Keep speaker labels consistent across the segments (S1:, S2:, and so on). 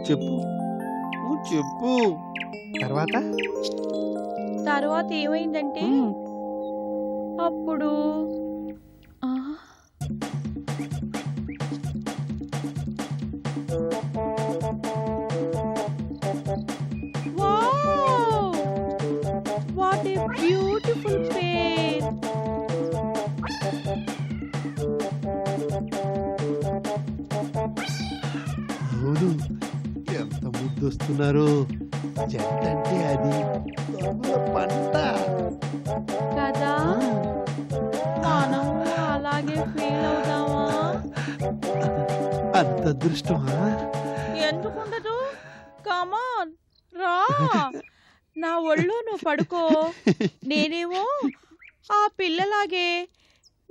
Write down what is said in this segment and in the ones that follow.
S1: చెప్పు, నువ్వు చెప్పు. తర్వాత
S2: తర్వాత ఏమైందంటే అప్పుడు వాట్ ఏ బ్యూటిఫుల్ ఫేస్.
S1: అవును, ఎంత ముద్దొస్తున్నారు. జంట అంటే అది తొందర పంట
S2: కదా. మనం అలాగే ఫీల్ అవుదామా?
S1: అంత అదృష్టమా?
S2: ఎందుకుండదు? కమాన్ రా, నా ఒళ్ళో నువ్వు పడుకో. నేనేమో ఆ పిల్లలాగే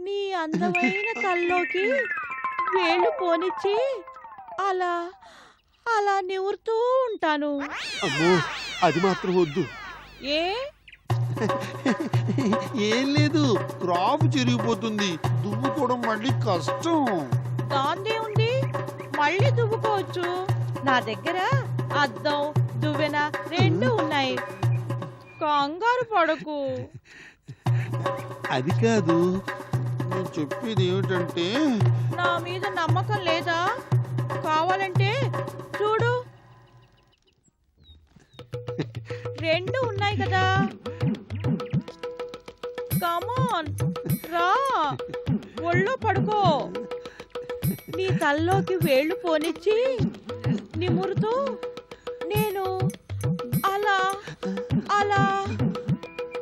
S2: నీ అందమైన తల్లోకి వేళ్ళు పోనిచ్చి అలా అలా నివురుతూ ఉంటాను.
S1: అమ్మో, అది మాత్రం వద్దు.
S2: ఏ?
S1: ఏం లేదు, క్రాప్ చెరిగిపోతుంది, దువ్వుకోవడం మళ్ళీ కష్టం.
S2: దాందే ఉంది, మళ్ళీ దువ్వుకోవచ్చు. నా దగ్గర అద్దం దువ్వెన రెండు ఉన్నాయి. కంగారు పడకు.
S1: అది కాదు, నేను చెప్పేది ఏమిటంటే,
S2: నా మీద నమ్మకం లేదా? కావాలంటే చూడు, రెండు ఉన్నాయి కదా. కమాన్ రా, ఒళ్ళో పడుకో. నీ తల్లోకి వేళ్ళు పోనిచ్చి నిమురుతూ నేను అలా అలా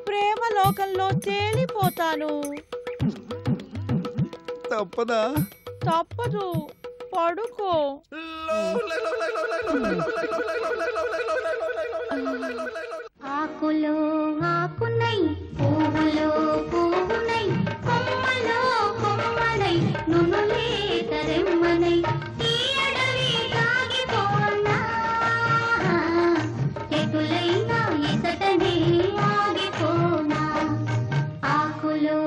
S2: ప్రేమ లోకంలో తేలిపోతాను.
S1: తప్పదా?
S2: తప్పదు, పడుకో.
S3: ఆకులో ఆకునై పువ్వులో పువ్వునై కొమ్మలో కొమ్మనై నునులే తరెమ్మనై ఈ అడవి సాగిపోనా ఎటులైనా ఇసటనే ఆగిపోనా. ఆకులో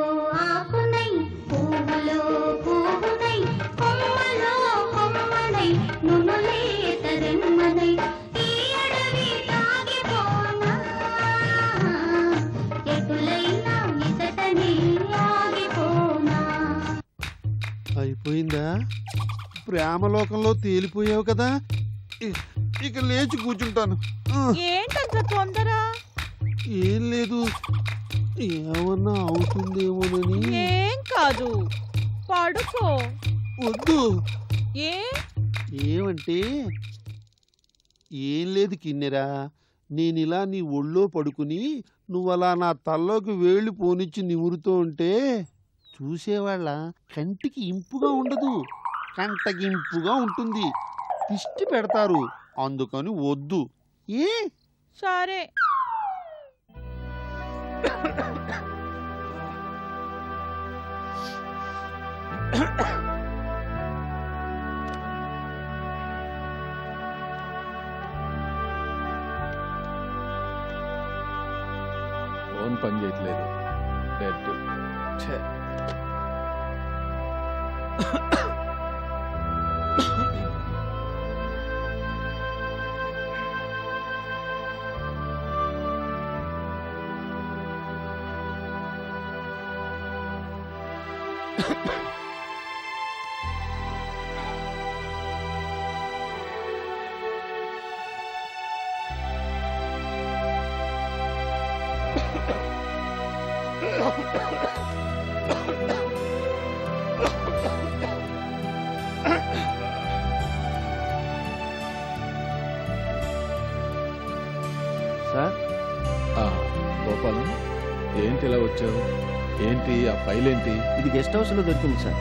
S3: ఆకునై పువ్వులో పువ్వునై కొమ్మలో కొమ్మనై నునులే తరెమ్మనై ఈ అడవి సాగిపోనా ఎటులైనా ఇసటనే ఆగిపోనా.
S1: అయిపోయిందా? ప్రేమలోకంలో తేలిపోయావు కదా, ఇక లేచి కూర్చుంటాను.
S2: ఏంటంత తొందర?
S1: ఏం లేదు, ఏమన్నా అవుతుందేమోనని.
S2: ఏం కాదు, పడుకో.
S1: వద్దు.
S2: ఏ?
S1: ఏమంటే ఏం లేదు కిన్నెరా, నేనిలా నీ ఒళ్ళో పడుకుని నువ్వలా నా తల్లోకి వేళ్ళు పోనిచ్చి నివురుతూ ఉంటే చూసేవాళ్ళ కంటికి ఇంపుగా ఉండదు, కంటగింపుగా ఉంటుంది, దిష్టి పెడతారు. అందుకని వద్దు. ఏ?
S2: సరే.
S4: ఫోన్ పని చేయట్లేదు. డెడ్. ఛే.
S1: సార్,
S4: గోపాలం, ఏంటి ఇలా వచ్చావు? ఏంటి ఆ ఫైల్ ఏంటి?
S5: ఇది గెస్ట్ హౌస్ లో దొరికింది సార్.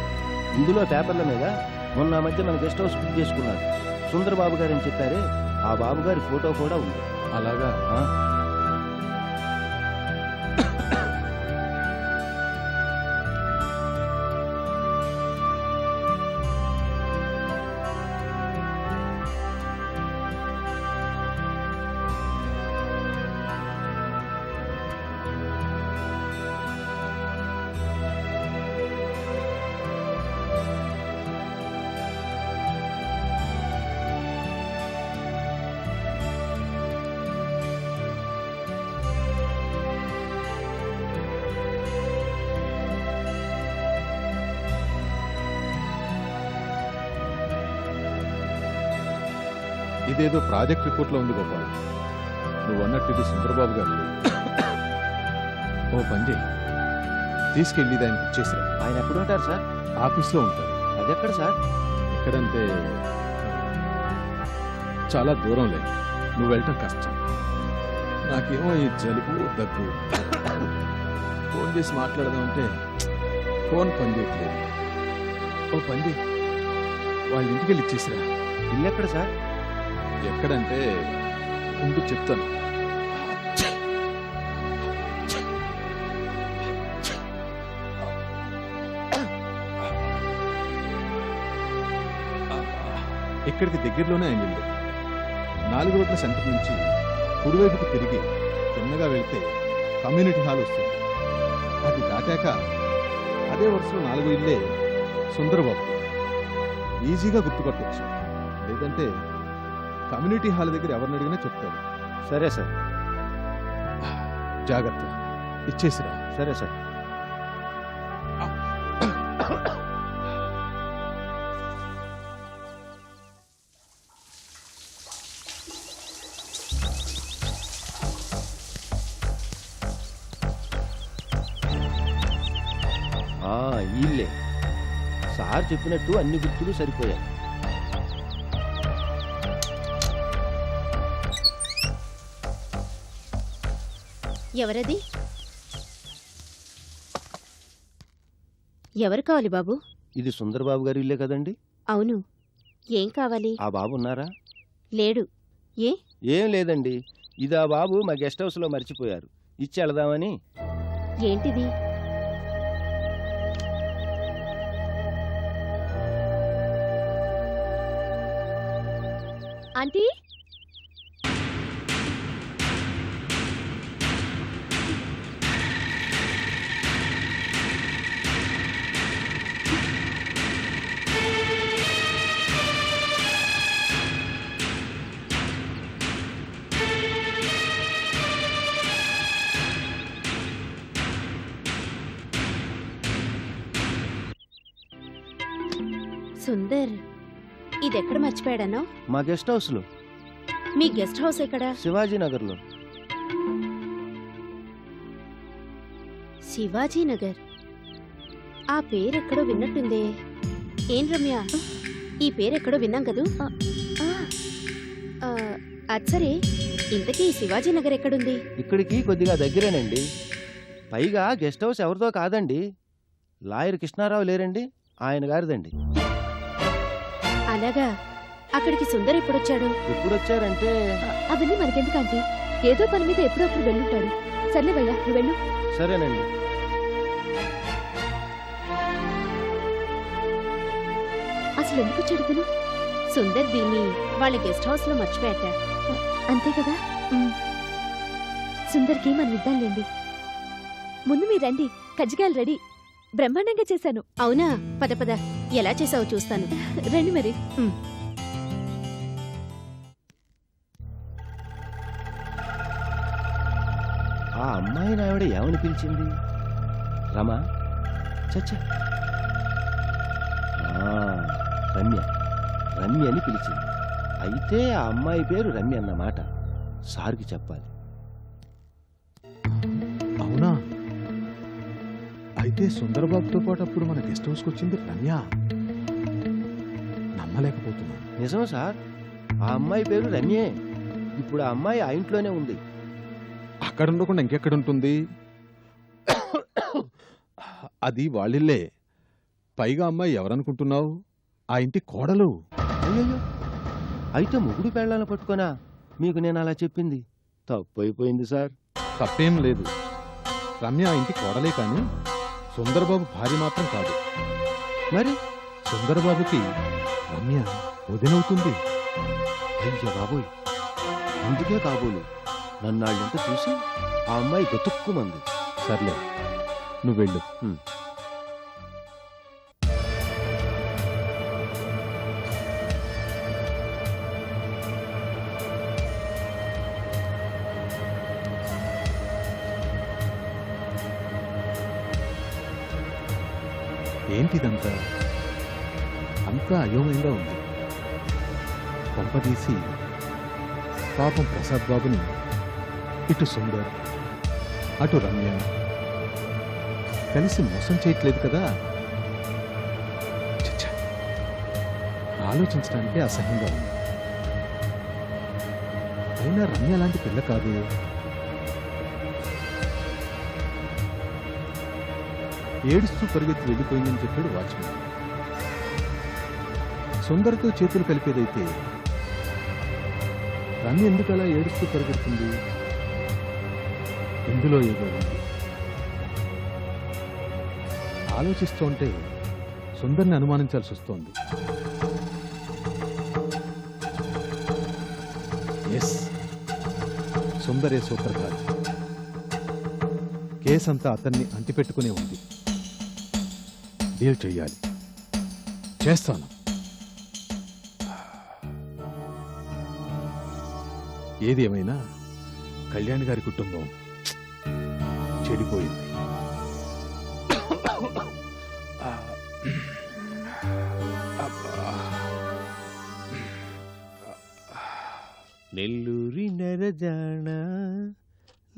S5: ఇందులో పేపర్ల మీద మొన్న మధ్య మన గెస్ట్ హౌస్ బుక్ చేసుకున్నారు సుందర్ బాబు గారు అని చెప్పారే, ఆ బాబు గారి ఫోటో కూడా ఉంది.
S4: అలాగా? ఇదేదో ప్రాజెక్ట్ రిపోర్ట్లో ఉంది గోపాల్. నువ్వు అన్నట్టు ఇది సుందరబాబు గారు. ఓ పని చేయి, తీసుకెళ్ళి దానికి ఇచ్చేసిరా.
S5: ఆయన ఎప్పుడు ఉంటారు సార్?
S4: ఆఫీస్లో ఉంటారు.
S5: అది ఎక్కడ సార్?
S4: ఎక్కడంటే చాలా దూరం లేదు, నువ్వు వెళ్ళటం కష్టం. నాకేమో ఈ జలుబు దగ్గు. ఫోన్ చేసి మాట్లాడదామంటే ఫోన్ పని చేయట్లేదు. ఓ పని చేయి, వాళ్ళ ఇంటికి వెళ్ళి ఇచ్చేసిరా.
S5: ఇల్లు ఎక్కడ సార్?
S4: ఎక్కడంటే ముందు చెప్తాను. ఇక్కడికి దగ్గరలోనే ఆయన ఇల్లు. 4 రోడ్ల సెంటర్ నుంచి కుడివైపుకి తిరిగి చిన్నగా వెళ్తే కమ్యూనిటీ హాల్ వస్తుంది. అది దాటాక అదే వరుసలో 4 ఇల్లే సుందరబాబు. ఈజీగా గుర్తుపట్టవచ్చు. లేదంటే కమ్యూనిటీ హాల్ దగ్గర ఎవరిని అడిగినా చెప్తారు.
S5: సరే సార్.
S4: జాగ్రత్త, ఇచ్చేసిరా.
S5: సరే సార్. ఇల్లే సార్ చెప్పినట్టు అన్ని గుర్తులు సరిపోయాయి.
S6: ఎవరది? ఎవరు కావాలి బాబు?
S5: ఇది సుందరబాబు గారి ఇల్లే కదండి?
S6: అవును. ఏం కావాలి?
S5: ఆ బాబు ఉన్నారా?
S6: లేడు. ఏ?
S5: ఏం లేదండి, ఇది ఆ బాబు మా గెస్ట్ హౌస్ లో మర్చిపోయారు, ఇచ్చి వెళదామని.
S6: ఏంటిది? ఆంటీ, సుందర్, ఇదెక్కడ మర్చిపోయాడన్నావు?
S5: మా గెస్ట్ హౌస్ లో.
S6: మీ గెస్ట్ హౌస్ ఎక్కడ?
S5: శివాజీనగర్ లో.
S6: శివాజీనగర్? ఆ పేరెక్కడో విన్నట్టుందే. ఏం రమ్య, ఈ పేరెక్కడో విన్నాం కదూ? అచ్చరే, ఇంతకీ ఈ శివాజీనగర్ ఎక్కడుంది?
S5: ఇక్కడికి కొద్దిగా దగ్గరేనండి. పైగా గెస్ట్ హౌస్ ఎవరిదో కాదండి, లాయర్ కృష్ణారావు లేరండి, ఆయన గారిదండి.
S6: అలాగా? అక్కడికి సుందర్ ఎప్పుడొచ్చాడు?
S5: ఎప్పుడొచ్చారంటే
S6: అవన్నీ మనకెందుకు ఆంటీ, ఏదో పని మీద ఎప్పుడప్పుడు వెళ్ళుంటాడు. సర్లేవయ్యా, నువ్వు వెళ్ళు.
S5: సరేనండి.
S6: అసలు ఎందుకు వచ్చాడు ఇతను? సుందర్ దీన్ని వాళ్ళ గెస్ట్ హౌస్ లో మర్చిపోయాట. అంతే కదా? సుందర్కి మనం ఇద్దాంలేండి. ముందు మీరు రండి, కజ్జికాయలు రెడీ, బ్రహ్మాండంగా చేశాను. అవునా? పద పద, ఎలా చేసావో చూస్తాను. రండి మరి.
S5: ఆ అమ్మాయిని ఆవిడ ఏమని పిలిచింది? రమా? చచ్చా, రమ్య. రమ్య అని పిలిచింది. అయితే ఆ అమ్మాయి పేరు రమ్య అన్నమాట. సార్కి చెప్పాలి.
S4: అవునా? అయితే సుందరబాబుతో పాటు అప్పుడు మన గెస్ట్ హౌస్కి వచ్చింది రమ్య. నమ్మలేకపోతున్నా.
S5: నిజం సార్, ఆ అమ్మాయి పేరు రమ్యే. ఇప్పుడు ఆ అమ్మాయి ఆ ఇంట్లోనే ఉంది.
S4: అక్కడ ఉండకుండా ఇంకెక్కడ ఉంటుంది? అది వాళ్ళిల్లే. పైగా అమ్మాయి ఎవరనుకుంటున్నావు? ఆ ఇంటి కోడలు.
S5: అయ్యో, అయితే మొగుడు పెళ్ళాలను పట్టుకోనా? మీకు నేను అలా చెప్పింది తప్పు అయిపోయింది సార్.
S4: తప్పేం లేదు. రమ్య ఆ ఇంటి కోడలే కానీ సుందరబాబు భార్య మాత్రం కాదు.
S5: మరి
S4: సుందరబాబుకి రమ్య వదినవుతుంది.
S5: అయ్య బాబోయ్, అందుకే కాబోలు నన్నాళ్ళంతా చూసి ఆ అమ్మాయి గతుక్కుమంది.
S4: సర్లే, నువ్వు వెళ్ళు. ఏంటిదంతా? అంతా అయోమయంగా ఉంది. కొంపదీసి పాపం ప్రసాద్ బాబుని ఇటు సుందర్ అటు రమ్య కలిసి మోసం చేయట్లేదు కదా. ఛ, ఆలోచించడానికి అసహ్యంగా ఉంది. అయినా రమ్య లాంటి పిల్ల కాదు. ఏడుస్తూ పరిగెత్తి వెళ్ళిపోయిందని చెప్పాడు వాచ్మెన్. సుందర్తో చేతులు కలిపేదైతే రమ్య ఎందుకు అలా ఏడుస్తూ పరిగెడుతుంది? ఇందులో ఏదో ఉంది. ఆలోచిస్తూ ఉంటే సుందర్ని అనుమానించాల్సి వస్తోంది. ఎస్, సుందరే సూత్రధారి. కేసంతా అతన్ని అంటిపెట్టుకునే ఉంది. డీల్ చెయ్యాలి. చేస్తాను. ఏది ఏమైనా కళ్యాణ్ గారి కుటుంబం చెడిపోయింది.
S5: నెల్లూరి నరజాణ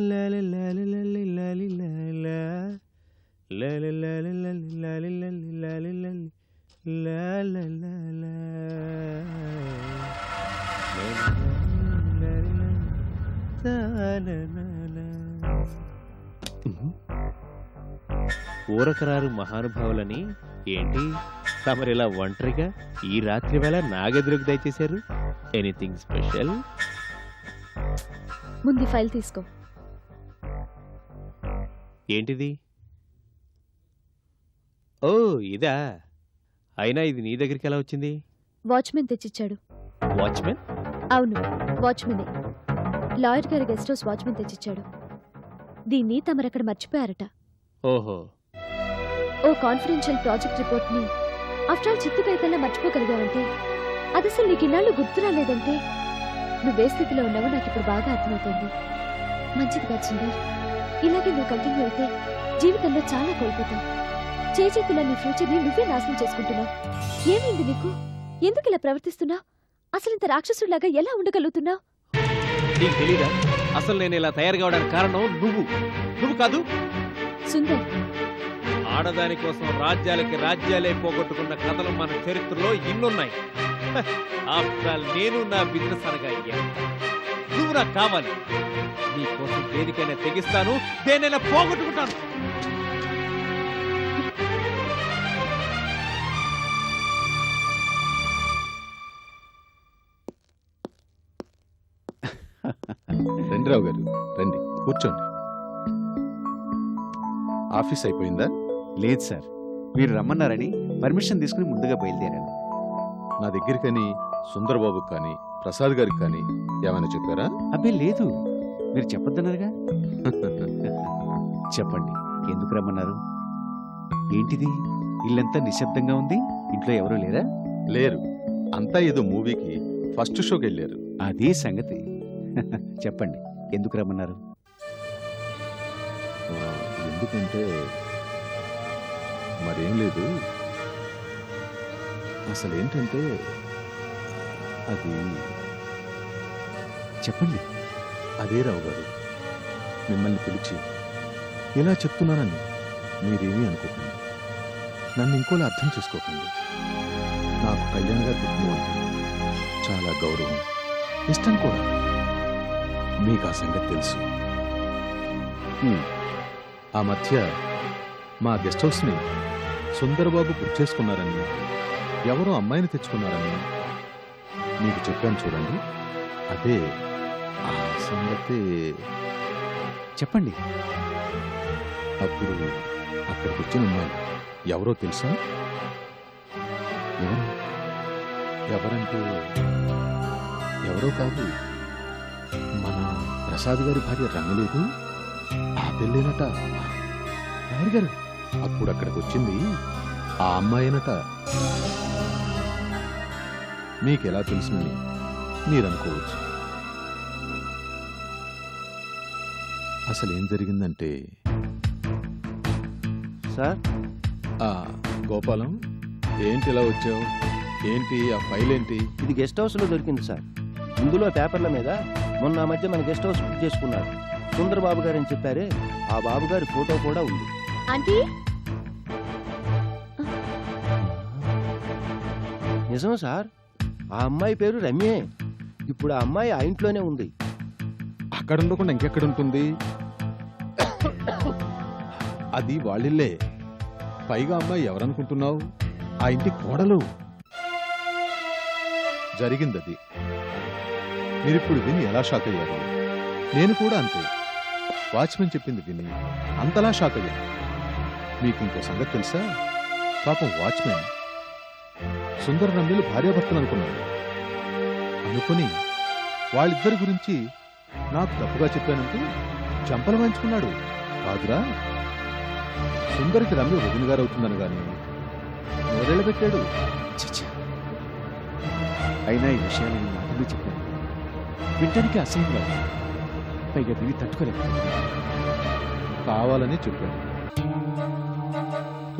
S5: లాల లాల లల్లి లాలి లాలా లాల లాల లల్లి లాలి లల్లి లాలి లల్లి లాల లాలా ఊరకరారు మహానుభావులని ఏంటి తమరిలా ఒంటరిగా ఈ రాత్రి వేళ నాగెదురుకు దయచేశారు? Anything special?
S6: ముందు ఫైల్ తీసుకో.
S5: ఏంటిది? ఓ ఇదా? అయినా ఇది నీ దగ్గరికి ఎలా వచ్చింది?
S6: వాచ్మెన్ తెచ్చిచ్చాడు.
S5: వాచ్మెన్?
S6: అవును, వాచ్మెనే. లాయర్ గారి గెస్ట్ హౌస్ వాచ్మెన్ తెచ్చిచ్చాడు. దీన్ని తమరక్కడ మర్చిపోయారట.
S5: ఓహో,
S6: ఓ కాన్ఫిడెన్షియల్ ప్రాజెక్ట్ రిపోర్ట్ ని ఆఫ్టర్ ఆల్ చిత్తుకైతేలా మర్చిపోగలిగావంటే, అదసలు నీకు ఇన్నాళ్ళు గుర్తు రాలేదంటే నువ్వే స్థితిలో ఉన్నావో నాకు ఇప్పుడు బాగా అర్థమవుతుంది. మంచిది కాదు సుందర్, ఇలాగే నువ్వు కంటిన్యూ అయితే జీవితంలో చాలా కోల్పోతావు. చేతిలో నీ ఫ్యూచర్ ని నువ్వే నాశనం చేసుకుంటున్నావు. ఏమైంది నీకు? ఎందుకు ఇలా ప్రవర్తిస్తున్నావు? అసలు ఇంత రాక్షసుడిలాగా ఎలా ఉండగలుగుతున్నావు?
S5: నీకు తెలీదా అసలు నేను ఇలా తయారు కావడానికి కారణం నువ్వు కాదు
S6: సుందర్,
S5: ఆడదాని కోసం రాజ్యాలకి రాజ్యాలే పోగొట్టుకున్న కథలు మన చరిత్రలో ఇన్నున్నాయి. ఆఫ్టర్ ఆల్ నేను నా బిజినెస్ అనగా నువ్వు నాకు కావాలి. నీ కోసం దేనికైనా తెగిస్తాను, దేనైనా పోగొట్టుకుంటాను.
S4: రండి రావు గారు, రండి కూర్చోండి. ఆఫీస్ అయిపోయిందా?
S7: లేదు సార్, మీరు రమ్మన్నారని పర్మిషన్ తీసుకుని ముందుగా బయలుదేరాను.
S4: నా దగ్గరికని సుందరబాబుకి కానీ ప్రసాద్ గారికి కానీ ఏమైనా చెప్పారా?
S7: అబ్బే లేదు, మీరు చెప్పొద్దన్నారుగా. చెప్పండి, ఎందుకు రమ్మన్నారు? ఏంటిది, ఇల్లంతా నిశ్శబ్దంగా ఉంది, ఇంట్లో ఎవరూ లేరా?
S4: లేరు, అంతా ఏదో మూవీకి ఫస్ట్ షోకి వెళ్ళారు.
S7: అదే సంగతి. చెప్పండి, ఎందుకు రమ్మన్నారు?
S4: ఎందుకంటే మరేం లేదు, అసలేంటంటే అది
S7: చెప్పండి.
S4: అదే రావు గారు, మిమ్మల్ని పిలిచి ఇలా చెప్తున్నానని మీరేమీ అనుకోకండి. నన్ను ఇంకోలా అర్థం చేసుకోకండి. నాకు కళ్యాణ్ గారి కుటుంబం అంటే చాలా గౌరవం, ఇష్టం కూడా. మీకు ఆ సంగతి తెలుసు. ఆ మధ్య మా గెస్ట్ హౌస్ని సుందరబాబు బుక్ చేసుకున్నారని, ఎవరో అమ్మాయిని తెచ్చుకున్నారని మీకు చెప్పాను చూడండి. అదే ఆ సంగతి.
S7: చెప్పండి.
S4: అప్పుడు అక్కడికి వచ్చిన అమ్మాయి ఎవరో తెలుసా?
S7: ఎవరు?
S4: ఎవరంటే ఎవరో కాదు, మన ప్రసాద్ గారి భార్య రంగలేదు, ఆ పెళ్ళేనట.
S7: గారు
S4: అప్పుడు అక్కడికి వచ్చింది ఆ అమ్మాయినట. మీకెలా తెలుసునని మీరనుకోవచ్చు. అసలేం జరిగిందంటే,
S5: సార్,
S4: ఆ గోపాలం, ఏంటి ఇలా వచ్చావు? ఏంటి ఆ ఫైల్ ఏంటి?
S5: ఇది గెస్ట్ హౌస్ లో దొరికింది సార్. ఇందులో పేపర్ల మీద
S8: మొన్న ఆ మధ్య మన గెస్ట్ హౌస్ బుక్ చేసుకున్నారు. సుందర్ బాబు గారు అని చెప్పారే, ఆ బాబు గారి ఫోటో కూడా ఉంది.
S6: ఆంటీ
S8: నిజం సార్, ఆ అమ్మాయి పేరు రమ్యే. ఇప్పుడు ఆ అమ్మాయి ఆ ఇంట్లోనే ఉంది.
S4: అక్కడ ఉండకుండా ఇంకెక్కడ ఉంటుంది? అది వాళ్ళిల్లే. పైగా అమ్మాయి ఎవరనుకుంటున్నావు? ఆ ఇంటి కోడలు. జరిగిందది. మీరిప్పుడు విని ఎలా షాక్ అయ్యారు? నేను కూడా అంతే. వాచ్మెన్ చెప్పింది విని అంతలా షాక్ అయ్యాను. మీకు ఇంకో సంగతి తెలుసా? పాపం వాచ్మెన్ సుందర రమ్యలు భార్యాభర్తలు అనుకున్నాడు. అనుకుని వాళ్ళిద్దరి గురించి నాకు తప్పుగా చెప్పానంటూ చంపలు వాయించుకున్నాడు. కాదురా, సుందరికి రమ్య వదిన గారు అవుతుందని గాని నోరేళ్ళు పెట్టాడు.
S7: చచ్చా, అయినా ఈ విషయాలను నాకెందుకు చెప్పాను? వింటానికి అసహ్యంగా ఉంది. పైగా దీన్ని తట్టుకోలేకపోతున్నాను.
S4: కావాలని చెప్పాను.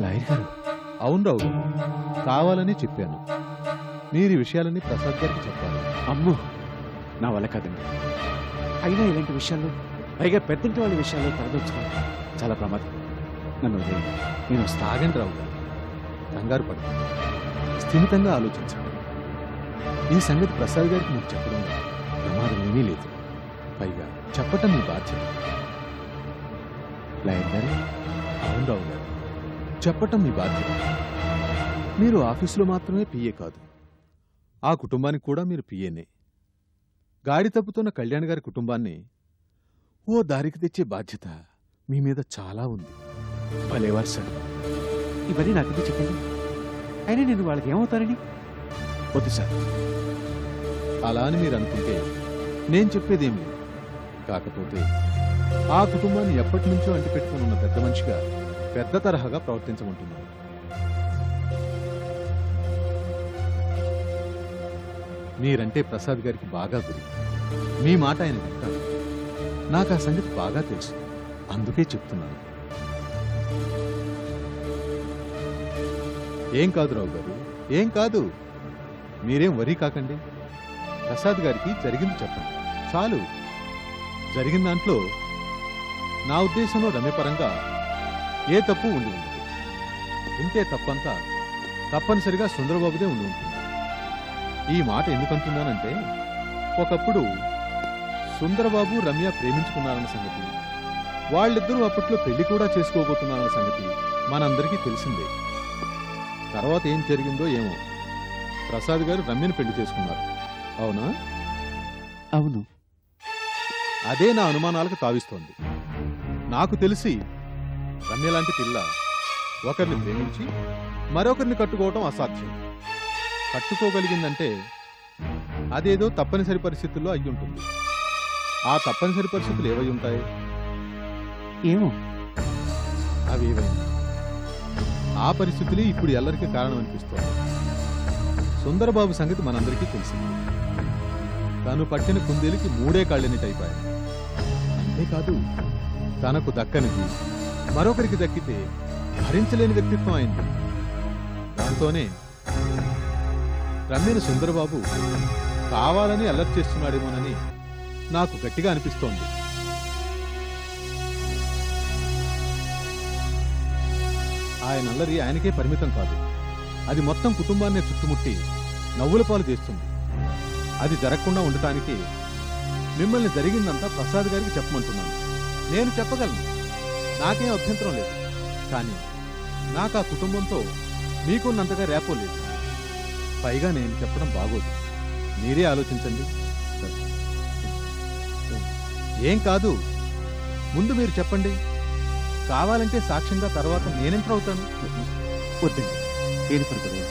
S7: లాయర్ గారు,
S4: అవును రావు గారు, కావాలని చెప్పాను. మీరు ఈ విషయాలని ప్రసాద్ గారికి చెప్పాలి.
S7: అమ్మో, నా వల్ల కాదండి. అయినా ఇలాంటి విషయాల్లో, పైగా పెద్దంటి వాళ్ళ విషయాల్లో తలదొచ్చుకోవాలి చాలా ప్రమాదం. నన్ను వదిలేయండి, నేను వస్తా.
S4: ఆగండి రావు గారు, కంగారు పడు. స్థిమితంగా ఆలోచించండి. ఈ సంగతి ప్రసాద్ గారికి మీకు చెప్పడం ప్రమాదం ఏమీ లేదు. పైగా చెప్పటం మీ బాధ్యత.
S7: లాయర్ గారు,
S4: అవును రావు గారు, చెప్పటం మీ బాధ్యత. మీరు ఆఫీసులో మాత్రమే పిఏ కాదు, ఆ కుటుంబానికి కూడా మీరు పిఏనే. గాడి తప్పుతున్న కళ్యాణ్ గారి కుటుంబాన్ని ఓ దారికి తెచ్చే బాధ్యత మీ మీద చాలా ఉంది.
S7: భలేవారు సార్, ఇవన్నీ నాకెందుకు చెప్పండి. అయినా నేను వాళ్ళకి ఏమవుతారని? వద్దు సార్.
S4: అలా అని మీరు అనుకుంటే నేను చెప్పేదేం లేదు. కాకపోతే ఆ కుటుంబాన్ని ఎప్పటి నుంచో అంటిపెట్టుకుని ఉన్న పెద్ద మనిషిగా పెద్ద తరహాగా ప్రవర్తించమంటున్నాను. మీరంటే ప్రసాద్ గారికి బాగా గురి. మీ మాట ఆయన వింటారు. నాకు ఆ సంగతి బాగా తెలుసు, అందుకే చెప్తున్నాను. ఏం కాదు రావు గారు, ఏం కాదు. మీరేం వరీ కాకండి. ప్రసాద్ గారికి జరిగింది చెప్పండి చాలు. జరిగిన దాంట్లో నా ఉద్దేశంలో రమ్యపరంగా ఏ తప్పు ఉండి ఉండదు. ఉంటే తప్పంతా తప్పనిసరిగా సుందరబాబుదే ఉండి ఉంటుంది. ఈ మాట ఎందుకంటున్నానంటే, ఒకప్పుడు సుందరబాబు రమ్య ప్రేమించుకున్నారన్న సంగతి, వాళ్ళిద్దరూ అప్పట్లో పెళ్లి కూడా చేసుకోబోతున్నారన్న సంగతి మనందరికీ తెలిసిందే. తర్వాత ఏం జరిగిందో ఏమో, ప్రసాద్ గారు రమ్యను పెళ్లి చేసుకున్నారు. అవునా?
S7: అవును.
S4: అదే నా అనుమానాలకు తావిస్తోంది. నాకు తెలిసి రమ్య లాంటి పిల్ల ఒకరిని ప్రేమించి మరొకరిని కట్టుకోవటం అసాధ్యం. కట్టుకోగలిగిందంటే అదేదో తప్పనిసరి పరిస్థితుల్లో అయి ఉంటుంది. ఆ తప్పనిసరి పరిస్థితులు ఏవై ఉంటాయి?
S7: ఏమో.
S4: అవేవైనా ఆ పరిస్థితులే ఇప్పుడు ఎల్లరికీ కారణం అనిపిస్తోంది. సుందరబాబు సంగతి మనందరికీ తెలిసింది. తను పట్టిన కుందేలికి 3 కాళ్ళనిటి అయిపోయాయి. అంతేకాదు, తనకు దక్కనిది మరొకరికి దక్కితే భరించలేని వ్యక్తిత్వం అయింది. దాంతోనే రమ్యను సుందరబాబు కావాలని అల్లరి చేస్తున్నాడేమోనని నాకు గట్టిగా అనిపిస్తోంది. ఆయన అల్లరి ఆయనకే పరిమితం కాదు, అది మొత్తం కుటుంబాన్నే చుట్టుముట్టి నవ్వుల పాలు చేస్తుంది. అది జరగకుండా ఉండటానికి మిమ్మల్ని జరిగిందంతా ప్రసాద్ గారికి చెప్పమంటున్నాను. నేను చెప్పగలను, నాకేం అభ్యంతరం లేదు. కానీ నాకు ఆ కుటుంబంతో మీకున్నంతగా రేపో లేదు. పైగా నేను చెప్పడం బాగోదు, మీరే ఆలోచించండి. ఏం కాదు, ముందు మీరు చెప్పండి. కావాలంటే సాక్ష్యంగా తర్వాత నేనెంటర్
S7: వద్దండి, దేని పని గొడవ?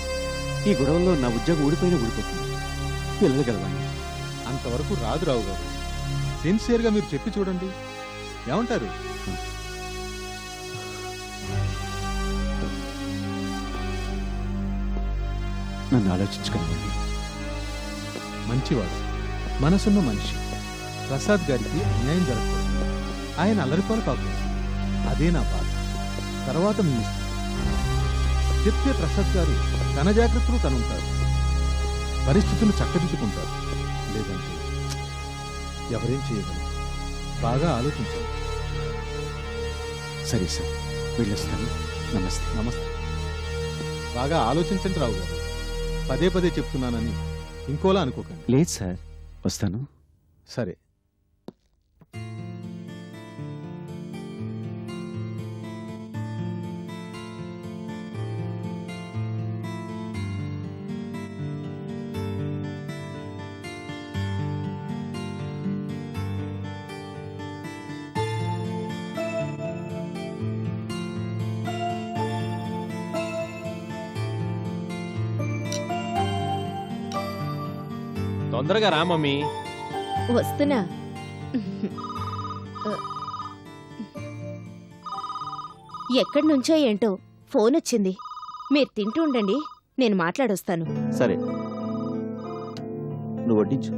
S7: ఈ గొడవల్లో నా ఉద్యోగం ఊడిపోయినా ఊడిపోతుంది. పిల్లలు గలవాణ్ణి.
S4: అంతవరకు రాదు రావు గారు. సిన్సియర్గా మీరు చెప్పి చూడండి, ఏమంటారు?
S7: నన్ను ఆలోచించుకోనివ్వండి.
S4: మంచివాడు, మనసున్న మనిషి. ప్రసాద్ గారికి అన్యాయం జరగకూడదు. ఆయన అల్లరిపాలు కాకూడదు. అదే నా బాధ. తర్వాత మీ ఇష్టం. చెప్తే ప్రసాద్ గారు తన జాగ్రత్తలు తనుంటారు, పరిస్థితులు చక్కదిద్దుకుంటారు. లేదంటే ఎవరేం చేయగలరు? బాగా ఆలోచించాలి.
S7: సరే సార్, వెళ్ళొస్తాను. నమస్తే.
S4: నమస్తే. బాగా ఆలోచించండి రావు గారు. పదే పదే చెప్తున్నానని ఇంకోలా అనుకోకండి.
S7: లేదు సార్, వస్తాను.
S4: సరే.
S5: తొందరగా రా మమ్మీ.
S6: వస్తున్నా. ఎక్కడి నుంచో ఏంటో ఫోన్ వచ్చింది. మీరు తింటూ ఉండండి, నేను మాట్లాడొస్తాను.
S8: సరే, నువ్వు వడ్డించు.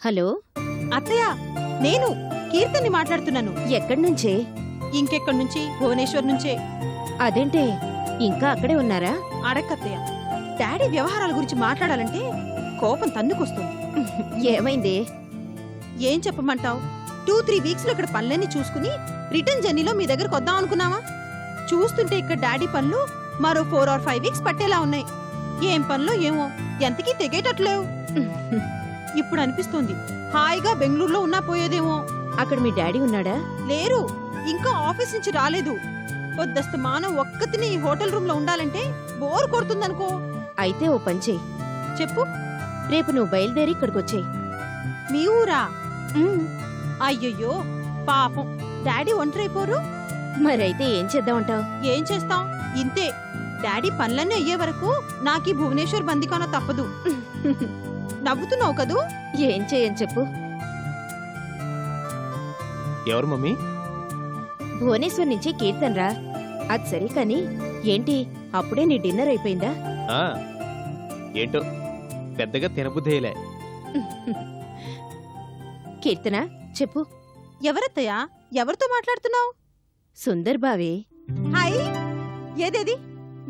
S6: హలో,
S2: అత్తయ్య, నేను కీర్తన్ని మాట్లాడుతున్నాను.
S6: ఎక్కడి నుంచే?
S2: ఇంకెక్కడి నుంచి? భువనేశ్వర్ నుంచే.
S6: అదేంటే ఇంకా అక్కడే ఉన్నారా?
S2: అడక్కత్తయ్య, డాడీ వ్యవహారాల గురించి మాట్లాడాలంటే కోపం తన్నుకొస్తుంది.
S6: ఏమైంది?
S2: ఏం చెప్పమంటావు? 2-3 వీక్స్ లో ఇక్కడ పనులన్నీ చూసుకుని రిటర్న్ జర్నీలో మీ దగ్గరకు వద్దాం అనుకున్నావా? చూస్తుంటే ఇక్కడ డాడీ పనులు మరో 4 or 5 వీక్స్ పట్టేలా ఉన్నాయి. ఏం పనులో ఏమో, ఎంతకీ తెగేటట్లేవు. ఇప్పుడు అనిపిస్తుంది హాయిగా బెంగళూరులో ఉన్నా పోయేదేమో.
S6: అక్కడ మీ డాడీ ఉన్నాడా?
S2: లేరు, ఇంకా ఆఫీస్ నుంచి రాలేదు. పొద్దస్తమానం ఒక్కతిని ఈ హోటల్ రూమ్ లో ఉండాలంటే బోర్ కొడుతుందనుకో.
S6: అయితే ఓ పని చెయ్యి.
S2: చెప్పు.
S6: రేపు నువ్వు బయలుదేరి ఇక్కడికొచ్చేయి.
S2: మీ ఊరా? అయ్యయ్యో పాపం, డాడీ ఒంటరైపోరు.
S6: మరైతే ఏం చేద్దామంటావు?
S2: ఏం చేస్తాం, ఇంతే. డాడీ పనులన్నీ అయ్యే వరకు నాకీ భువనేశ్వర్ బందికాన తప్పదు. నవ్వుతున్నావు కదూ?
S6: ఏం చేయని చెప్పు.
S5: ఎవరు మమ్మీ?
S6: భువనేశ్వర్ నుంచి కీర్తన్ రా. అది సరే కాని ఏంటి అప్పుడే నీ డిన్నర్ అయిపోయిందా?
S5: ఆ, ఏంటో పెద్దగా తినబుద్ధేయలే.
S6: కీర్తన చెప్పు.
S2: ఎవరత్తయ్యా? ఎవరితో మాట్లాడుతున్నావు?
S6: సుందర్ బావే.
S2: హాయ్. ఏదేది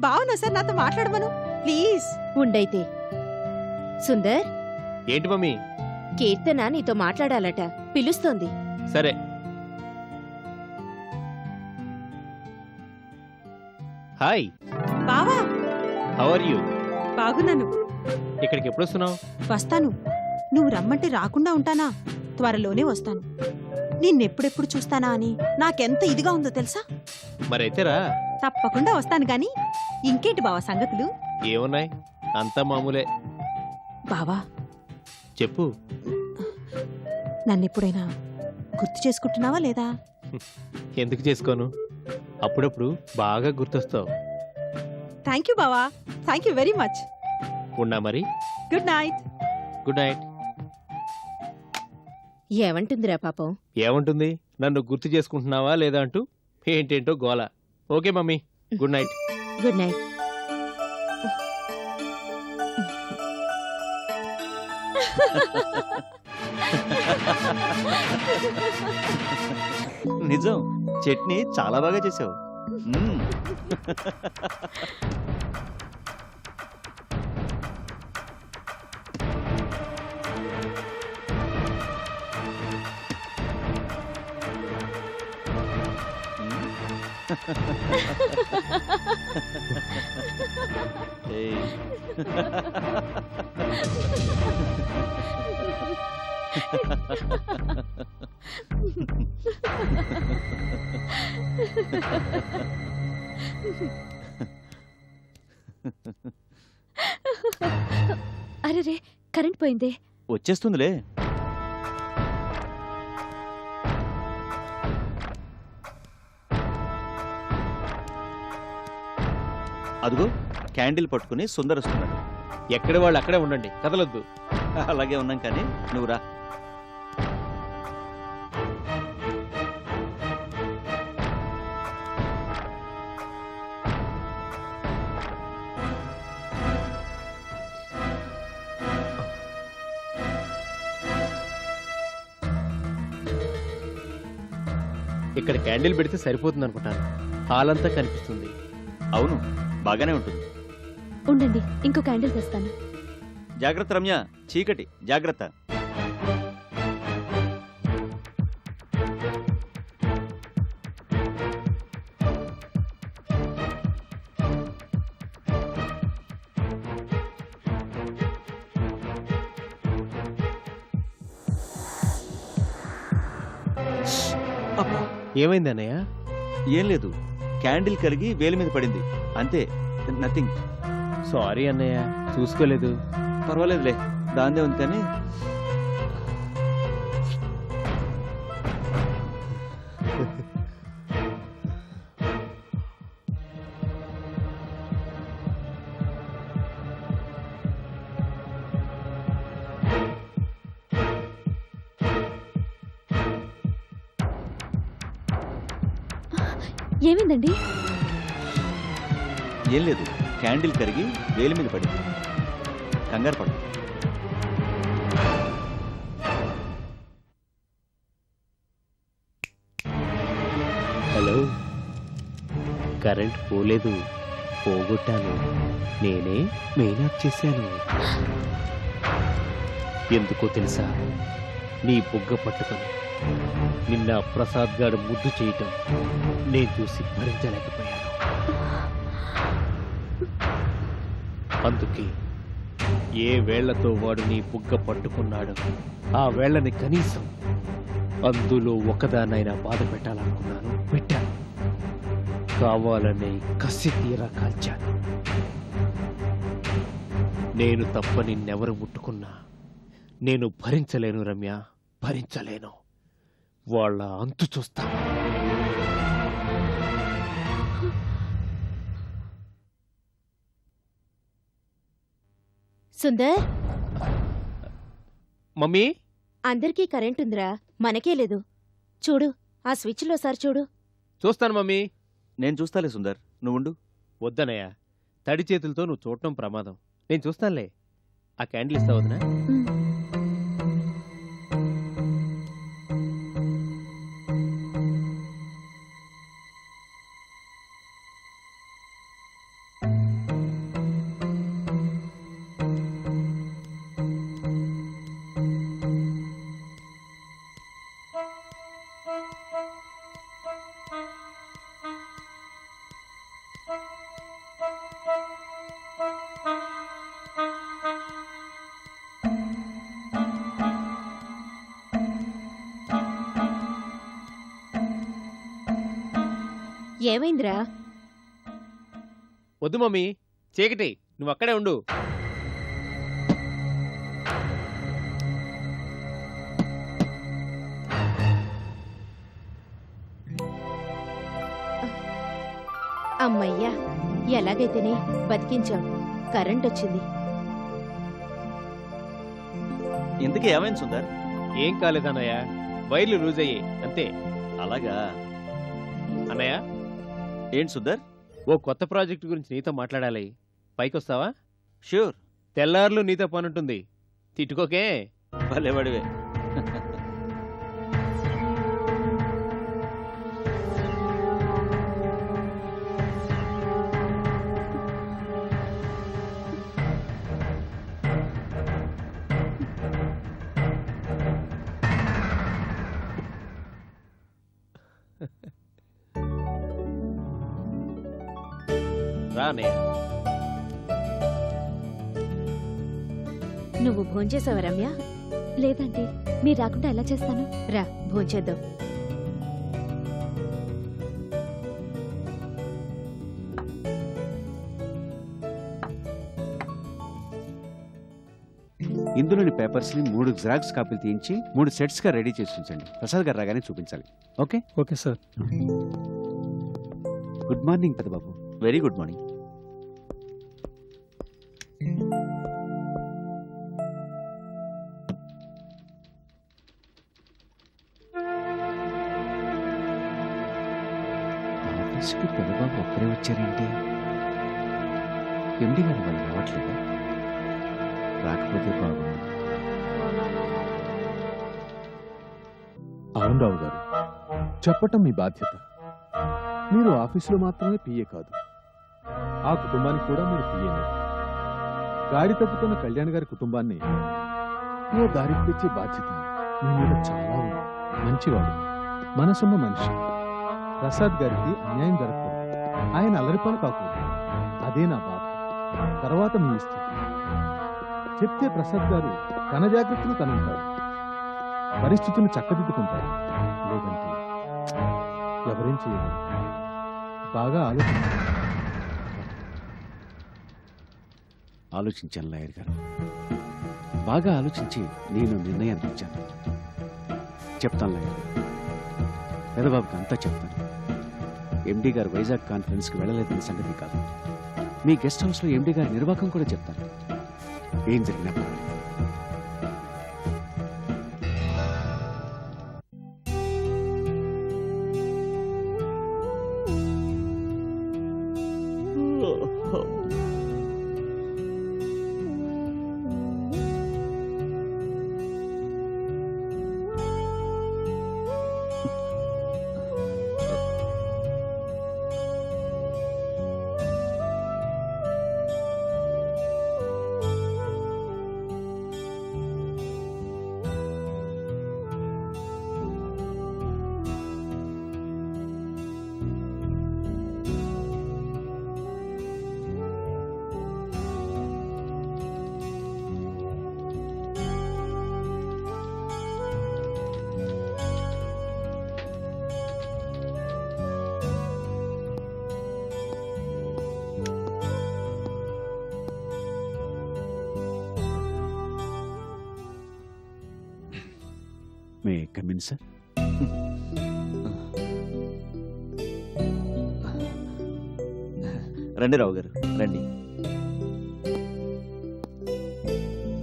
S2: బావునా సార్, నాతో మాట్లాడమను ప్లీజ్.
S6: ఉండైతే. సుందర్,
S5: ఏంటి మమ్మీ?
S6: కీర్తన నీతో మాట్లాడాలట, పిలుస్తోంది.
S5: సరే. హాయ్.
S2: బావా,
S5: హౌ ఆర్ యూ?
S2: బాగున్నాను.
S5: ఇక్కడికి ఎప్పుడు వస్తున్నావు?
S2: వస్తాను. నువ్వు రమ్మంటే రాకుండా ఉంటానా? త్వరలోనే వస్తాను. నిన్నెప్పుడెప్పుడు చూస్తానా అని నాకెంత ఇదిగా ఉందో తెలుసా?
S5: మరైతే రా.
S2: తప్పకుండా వస్తాను గాని ఇంకేంటి బావా సంగతులు?
S5: ఏమున్నాయి, అంతా మామూలే.
S2: బావా,
S5: చెప్పు.
S2: నన్నెప్పుడైనా గుర్తు చేసుకుంటున్నావా లేదా?
S5: ఎందుకు చేసుకోను, అప్పుడప్పుడు బాగా గుర్తొస్తావు.
S2: థ్యాంక్ యూ బావా, థ్యాంక్ యూ వెరీ మచ్.
S5: ఉన్నా మరి.
S2: Good night.
S5: Good night.
S6: ఏమంటుందిరా పాపం?
S5: ఏముంటుంది, నన్ను గుర్తు చేసుకుంటున్నావా లేదా అంటూ ఏంటేంటో గోల. Okay mummy, good night.
S6: Good night.
S9: నిజం, చట్నీ చాలా బాగా చేసావు.
S6: అరే, కరెంట్ పోయిందే.
S9: వచ్చేస్తుందిలే. అదిగో క్యాండిల్ పట్టుకుని సుందర్ వస్తున్నాడు.
S5: ఎక్కడ వాళ్ళు అక్కడే ఉండండి, కదలొద్దు.
S9: అలాగే ఉన్నాం కానీ నువ్వు రా.
S5: ఇక్కడ క్యాండిల్ పెడితే సరిపోతుంది అనుకుంటాను. హాల్ అంతా కనిపిస్తుంది.
S9: అవును, బాగానే ఉంటుంది.
S6: ఉండండి, ఇంకో క్యాండిల్ తెస్తాను.
S9: జాగ్రత్త రమ్య, చీకటి, జాగ్రత్త.
S5: ఏమైంది అన్నయ్య?
S9: ఏం లేదు, క్యాండిల్ కరిగి వేలి మీద పడింది అంతే, నథింగ్.
S5: సారీ అన్నయ్య, చూసుకోలేదు.
S9: పర్వాలేదులే, దాందే ఉంది కానీ.
S6: ఏమైందండి?
S9: ఏం లేదు, క్యాండిల్ కరిగి వేలి మీద పడింది. కంగారు పడు.
S5: హలో, కరెంట్ పోలేదు, పోగొట్టాను. నేనే మెయిన్ ఆఫ్ చేశాను. ఎందుకో తెలుసా? నీ బుగ్గ పట్టుకొని నిన్న ప్రసాద్ గారు ముద్దు చేయటం నేను చూసి భరించలేకపోయాను. అందుకే ఏ వేళ్లతో వాడు నీ బుగ్గ పట్టుకున్నాడు, ఆ వేళ్లని కనీసం అందులో ఒకదానైనా బాధ పెట్టాలనుకున్నాను. పెట్టాను. కావాలనే కసి తీరా కాల్చాను. నేను తప్ప నిన్నెవరు ముట్టుకున్నా నేను భరించలేను రమ్య, భరించలేను. వాళ్ళ అంతు చూస్తా.
S10: సుందర్,
S5: మమ్మీ,
S10: అందరికీ కరెంట్ ఉందిరా, మనకే లేదు. చూడు, ఆ స్విచ్లో సార్ చూడు.
S5: చూస్తాను మమ్మీ.
S9: నేను చూస్తాలే సుందర్, నువ్వుండు.
S5: వద్దనయ్య, తడి చేతులతో నువ్వు చూడటం ప్రమాదం. నేను చూస్తానులే. ఆ క్యాండిల్ ఇస్తావు వదినా?
S10: ఏమైందిరా?
S5: వద్దు మమ్మీ, చీకటి, నువ్వు అక్కడే ఉండు.
S10: అమ్మయ్యా, ఎలాగైతేనే బతికించాం. కరెంట్ వచ్చింది.
S9: ఇంతకీ ఏమైంది సుందర్?
S5: ఏం కాలేదన్నయ్య, వైర్లు లూజ్ అయ్యాయి అంతే.
S9: అలాగా?
S5: అన్నయ్య,
S9: ఏంటి సుందర్?
S5: ఓ కొత్త ప్రాజెక్ట్ గురించి నీతో మాట్లాడాలి. పైకొస్తావా?
S9: ష్యూర్.
S5: తెల్లారులు నీతో పనుంటుంది. తిట్టుకోకే.
S9: భలేవాడివే.
S5: రా అన్నయ్య.
S10: నువ్వు భోంచేసావా రమ్య?
S6: లేదండి, మీరు రాకుండా ఎలా చేస్తాను?
S10: రా, భోంచేద్దాం.
S7: ఇందులోని పేపర్స్ని 3 జిరాక్స్ కాపీలు తీయించి 3 సెట్స్గా రెడీ చేసి ఉంచండి. ప్రసాద్ గారు రాగానే చూపించాలి. Okay?
S11: Okay sir.
S7: Good morning పెద్దబాబు.
S9: Very good morning.
S7: ఆఫీస్కి పెద్దబాబు ఒక్కడే వచ్చారేంటి? ఎండి గారు వాళ్ళు రావట్లేదా? రాకపోతే బాగుంది.
S4: అవును రావు గారు, చెప్పటం మీ బాధ్యత. మీరు ఆఫీసులో మాత్రమే పిఏ కాదు, ఆ కుటుంబానికి కూడా మీరు పిఏనే. గాడి తప్పుతున్న కళ్యాణ్ గారి కుటుంబాన్ని ఓ దారికి తెచ్చే బాధ్యత మీ మీద చాలా ఉంది. మంచివాడు, మనసున్న మనిషి. ప్రసాద్ గారికి అన్యాయం జరగకూడదు, ఆయన అల్లరిపాలు కాకూడదు. అదే నా బాధ. తర్వాత మీ ఇష్టం. చెప్తే ప్రసాద్ గారు తన జాగ్రత్తలు తనుంటాడు, పరిస్థితులను చక్కదిద్దుకుంటారు. లేదంటే ఎవరేం చేయగలరు? బాగా
S7: ఆలోచించాను లాయర్ గారు, బాగా ఆలోచించి నేను నిర్ణయానికి వచ్చాను. చెప్తాను లాయర్ గారు, పెదబాబుకి అంతా చెప్తాను. ఎండి గారు వైజాగ్ కాన్ఫరెన్స్కి వెళ్ళలేదన్న సంగతి కాదు, మీ గెస్ట్ హౌస్లో ఎండి గారి నిర్వాహకం కూడా చెప్తాను. ఏం జరిగినా పర్వాలేదు. May come in sir?
S9: రండి రావు గారు, రండి.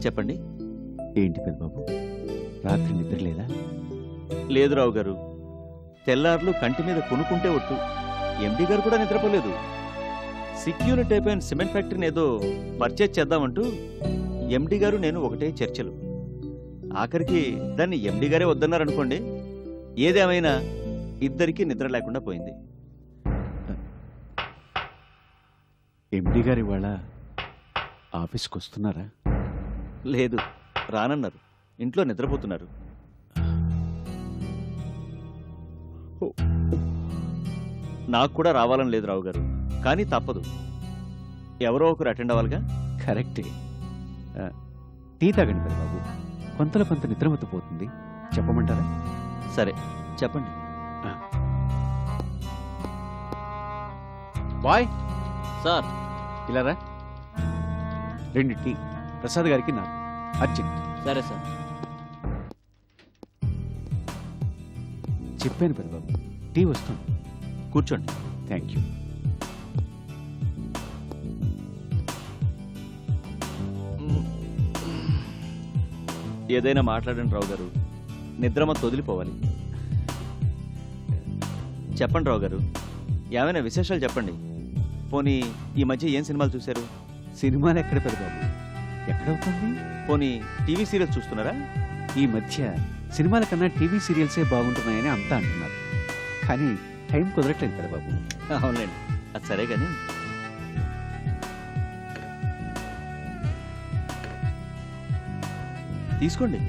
S9: చెప్పండి.
S7: ఏంటి పెద్దబాబు, రాత్రి నిద్ర లేదా?
S9: లేదు రావు గారు, తెల్లార్లు కంటి మీద కొనుక్కుంటే ఒట్టు. ఎండి గారు కూడా నిద్రపోలేదు. సెక్యూరిటీ అయిపోయిన సిమెంట్ ఫ్యాక్టరీని ఏదో పర్చేజ్ చేద్దామంటూ ఎండి గారు నేను ఒకటే చర్చలు. ఆఖరికి దాన్ని ఎండి గారే వద్దన్నారనుకోండి. ఏదేమైనా ఇద్దరికీ నిద్ర లేకుండా పోయింది.
S7: ఎండి గారు ఇవాళ ఆఫీస్కి వస్తున్నారా?
S9: లేదు, రానన్నారు. ఇంట్లో నిద్రపోతున్నారు. నాకు కూడా రావాలని లేదు రావు గారు, కానీ తప్పదు. ఎవరో ఒకరు అటెండ్ అవ్వాలిగా.
S7: కరెక్టే. టీ తాగండి పెద్దబాబు, కొంతలో కొంత నిద్రమత్తుపోతుంది. చెప్పమంటారా?
S9: సరే, చెప్పండి.
S7: బాయ్
S5: సార్,
S7: ఇలా రా. 2 టీ, ప్రసాద్ గారికి నాకు అర్జెంట్.
S5: సరే సార్.
S7: చెప్పాను పెద్దబాబు, టీ వస్తుంది.
S9: కూర్చోండి.
S7: Thank you.
S9: ఏదైనా మాట్లాడండి రావు గారు, నిద్రమ తొదిలిపోవాలి. చెప్పండి రావు గారు, ఏమైనా విశేషాలు చెప్పండి. పోనీ ఈ మధ్య ఏం సినిమాలు చూశారు?
S7: సినిమాలు ఎక్కడ పెద్దబాబు, ఎక్కడవుతుంది?
S9: పోనీ టీవీ సీరియల్స్ చూస్తున్నారా?
S7: ఈ మధ్య సినిమాల కన్నా టీవీ సీరియల్సే బాగుంటున్నాయని అంతా అంటున్నారు, కానీ టైం కుదరట్లేదు పెద్దబాబు.
S9: అవునండి, అది సరే కానీ తీసుకోండి.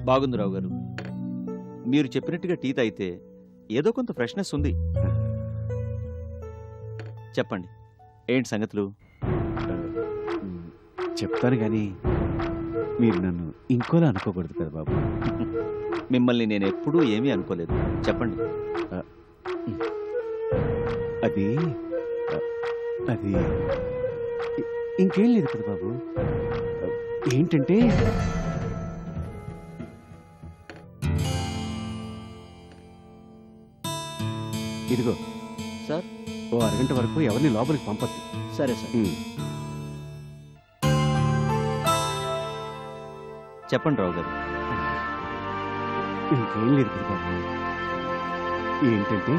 S9: బాగుంది రావు గారు, మీరు చెప్పినట్టుగా టీ తాగితే ఏదో కొంత ఫ్రెష్నెస్ ఉంది. చెప్పండి, ఏంటి సంగతులు?
S7: చెప్తాను కానీ మీరు నన్ను ఇంకోలా అనుకోకూడదు కదా బాబు.
S9: మిమ్మల్ని నేను ఎప్పుడూ ఏమీ అనుకోలేదు. చెప్పండి.
S7: అది అది ఇంకేం లేదు కదా బాబు. ఏంటంటే ఇదిగో
S9: సార్
S7: ఓ అరగంట వరకు ఎవరిని లోపలికి పంపద్దు.
S9: సరే సార్. చెప్పండి రావు గారు.
S7: ఇంకేం లేదు కదా బాబు. ఏంటంటే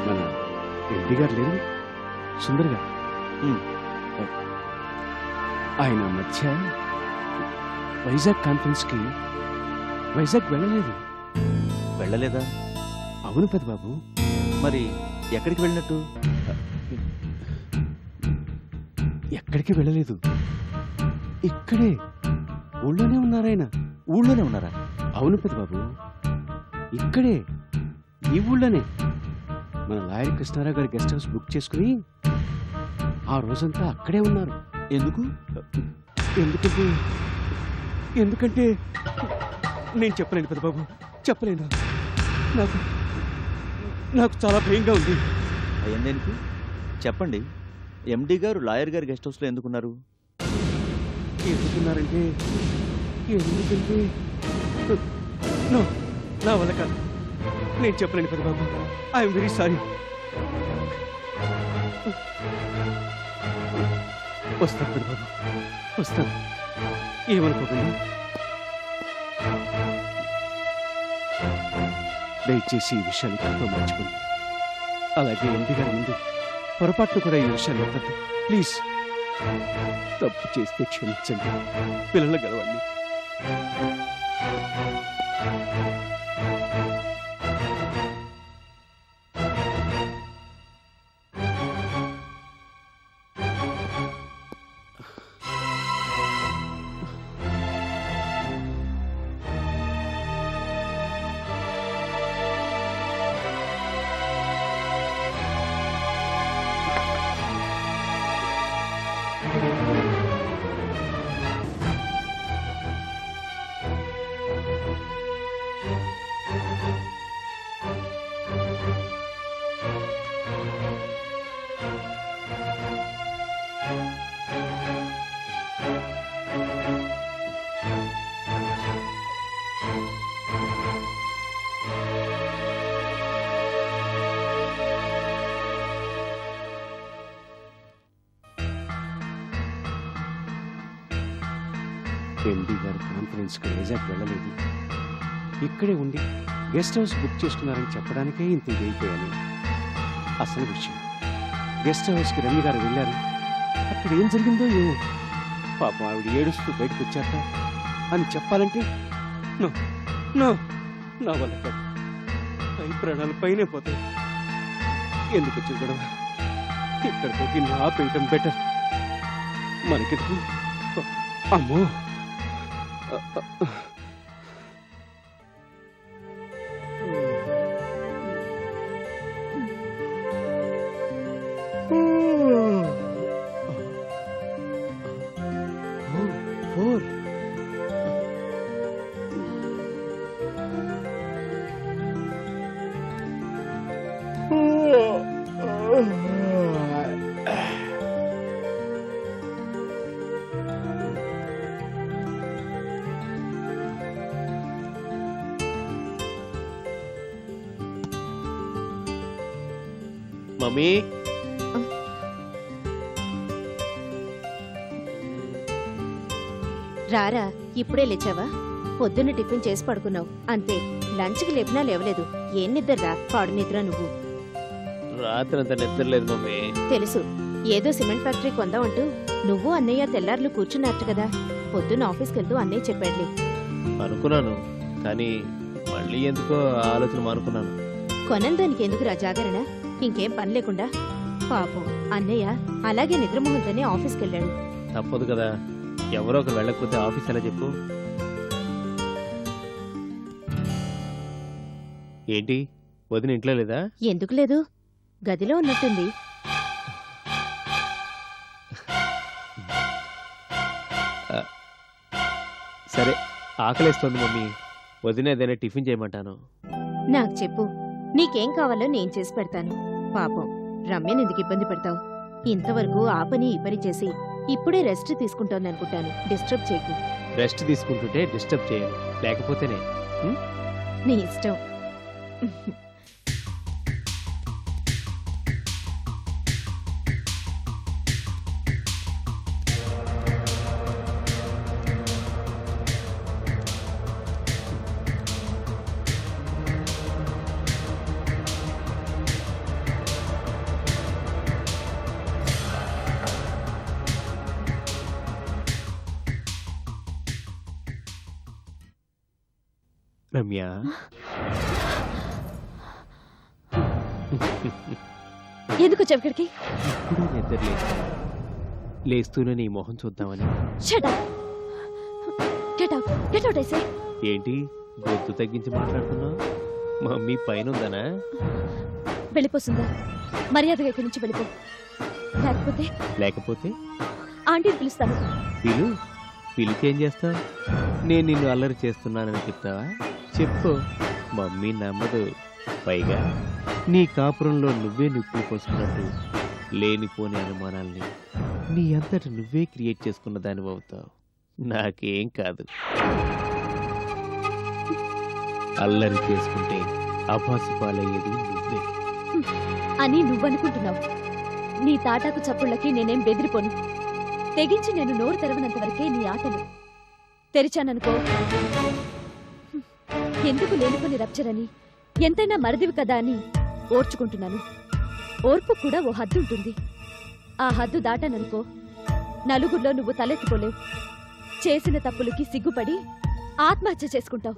S7: మన ఎండి గారు లేరు, సుందర్ గారు. ఆయన మధ్య వైజాగ్ కాన్ఫరెన్స్కి వైజాగ్ వెళ్ళలేదు.
S9: వెళ్ళలేదా?
S7: అవును పెద్ద బాబు.
S9: మరి ఎక్కడికి వెళ్ళినట్టు?
S7: ఎక్కడికి వెళ్ళలేదు, ఇక్కడే ఊళ్ళోనే ఉన్నారాయన.
S9: ఊళ్ళోనే ఉన్నారా?
S7: అవును పెద్ద బాబు, ఇక్కడే ఈ ఊళ్ళోనే మన లాయర్ కృష్ణారావు గారి గెస్ట్ హౌస్ బుక్ చేసుకుని ఆ రోజంతా అక్కడే ఉన్నారు.
S9: ఎందుకు?
S7: ఎందుకంటే నేను చెప్పలేను పెద్ద బాబు, చెప్పలేను. నాకు చాలా భయంగా ఉంది.
S9: అయ్యందేనికి చెప్పండి. ఎండి గారు లాయర్ గారి గెస్ట్ హౌస్లో ఎందుకున్నారు?
S7: ఎందుకంటే నో, నా వల్ల కాదు. నేను చెప్పలేను పెద్ద బాబు. I'm very sorry. వస్తాను పెద్ద బాబు, వస్తాను. ఏమనుకోకండి. దయచేసి ఈ విషయాన్ని ఎంతో మర్చిపోండి. అలాగే ఎండి గారి ముందు పొరపాట్లు కూడా ఈ విషయాన్ని ఎత్తద్దు ప్లీజ్. తప్పు చేస్తే క్షమించండి, పిల్లలు గలవండి. ఎండి గారు కాన్ఫరెన్స్కి వైజాగ్ వెళ్ళలేదు, ఇక్కడే ఉండి గెస్ట్ హౌస్ బుక్ చేసుకున్నారని చెప్పడానికే ఇంత ఇదైపోయాను. అసలు విషయం, గెస్ట్ హౌస్కి రమ్య గారు వెళ్ళారు. అక్కడ ఏం జరిగిందో ఏమో, పాపం ఆవిడ ఏడుస్తూ బయటకు వచ్చాక అని చెప్పాలంటే నో నో నా వల్ల కాదు. పై ప్రాణాలు పైనే పోతాయి. ఎందుకు వచ్చి గొడవ? ఇక్కడితో దీన్ని ఆపేయటం బెటర్. మనకెందుకు? అమ్మో, ఫోర్.
S5: మమ్మీ,
S10: రారా, ఇప్పుడే లేచావా? పొద్దున్న టిఫిన్ చేసి పడుకున్నావు అంతే. లంచ్కి లేపినా లేవలేదు. ఏం నిద్రరా, పాడు నిద్ర నువ్వు.
S5: రాత్రి అంత నిద్రలేదు మమ్మీ.
S10: తెలుసు, ఏదో సిమెంట్ ఫ్యాక్టరీ కొందామంటూ నువ్వు అన్నయ్య తెల్లార్లు కూర్చున్నట్టు కదా. పొద్దున్న ఆఫీస్కి వెళ్తూ అన్నయ్య చెప్పాడులే.
S5: అనుకున్నాను, కానీ మళ్ళీ ఎందుకో ఆ ఆలోచన మానుకున్నాను.
S10: కొనందానికి ఎందుకురా జాగరణ? ఇంకేం పని లేకుండా. పాపం అన్నయ్య అలాగే నిద్రమోహంతోనే ఆఫీస్కి వెళ్ళాడు.
S5: తప్పదు కదా, ఎవరో ఒకరు వెళ్ళకపోతే ఆఫీస్ ఎలా చెప్పు? ఏంటి, వదిన ఇంట్లో లేదా?
S10: ఎందుకు లేదు, గదిలో ఉన్నట్టుంది.
S5: సరే, ఆకలేస్తోంది మమ్మీ. వదిన ఏదైనా టిఫిన్ చేయమంటాను.
S10: నాకు చెప్పు, నీకేం కావాలో నేను చేసి పెడతాను. పాపం రమ్యని ఎందుకు ఇబ్బంది పెడతావు? ఇంతవరకు ఆ పని ఈ పని చేసి ఇప్పుడే రెస్ట్ తీసుకుంటోంది అనుకుంటాను. డిస్టర్బ్ చేయకు.
S5: రెస్ట్ తీసుకుంటుంటే డిస్టర్బ్ చేయను, లేకపోతేనే.
S10: నీ ఇష్టం.
S5: రమ్య,
S6: ఎందుకు చెవికడికి?
S5: ఇప్పుడు నిద్ర లేస్తాను. లేస్తూనే నీ మొహం చూద్దామని.
S6: Shut up. Get out. Get out ఐసే.
S5: ఏంటి గొంతు తగ్గించి మాట్లాడుతున్నావు? మమ్మీ పైన ఉందనా?
S6: వెళ్ళిపోతుందా? మర్యాదగా ఇక్కడి నుంచి వెళ్ళిపో. లేకపోతే
S5: లేకపోతే
S6: ఆంటీని పిలుస్తాను.
S5: పిలిచి ఏం చేస్తావు? నేను నిన్ను అల్లరి చేస్తున్నానని చెప్తావా? చెప్పు, మమ్మీ నమ్మదు. పైగా నీ కాపురంలో నువ్వే నిప్పులు పోసుకున్నట్టు లేనిపోని అనుమానాల్ని నీ అంతట నువ్వే క్రియేట్ చేసుకున్న దానివి అవుతావు. నాకేం కాదు. అల్లరి చేసుకుంటే అభాసు పాలయ్యేది నువ్వే
S6: అని నువ్వనుకుంటున్నావు. నీ తాటాకు చప్పుళ్ళకి నేనేం బెదిరిపోను. తెగించి నేను నోరు తెరవనంత వరకే నీ ఆటలు. తెరిచాననుకో, ఎందుకు లేనిపోని రప్చర్ అని, ఎంతైనా మరిదివి కదా అని ఓర్చుకుంటున్నాను. ఓర్పు కూడా ఓ హద్దు ఉంటుంది. ఆ హద్దు దాటాననుకో, నలుగురిలో నువ్వు తలెత్తుకోలేవు. చేసిన తప్పులకి సిగ్గుపడి ఆత్మహత్య చేసుకుంటావు.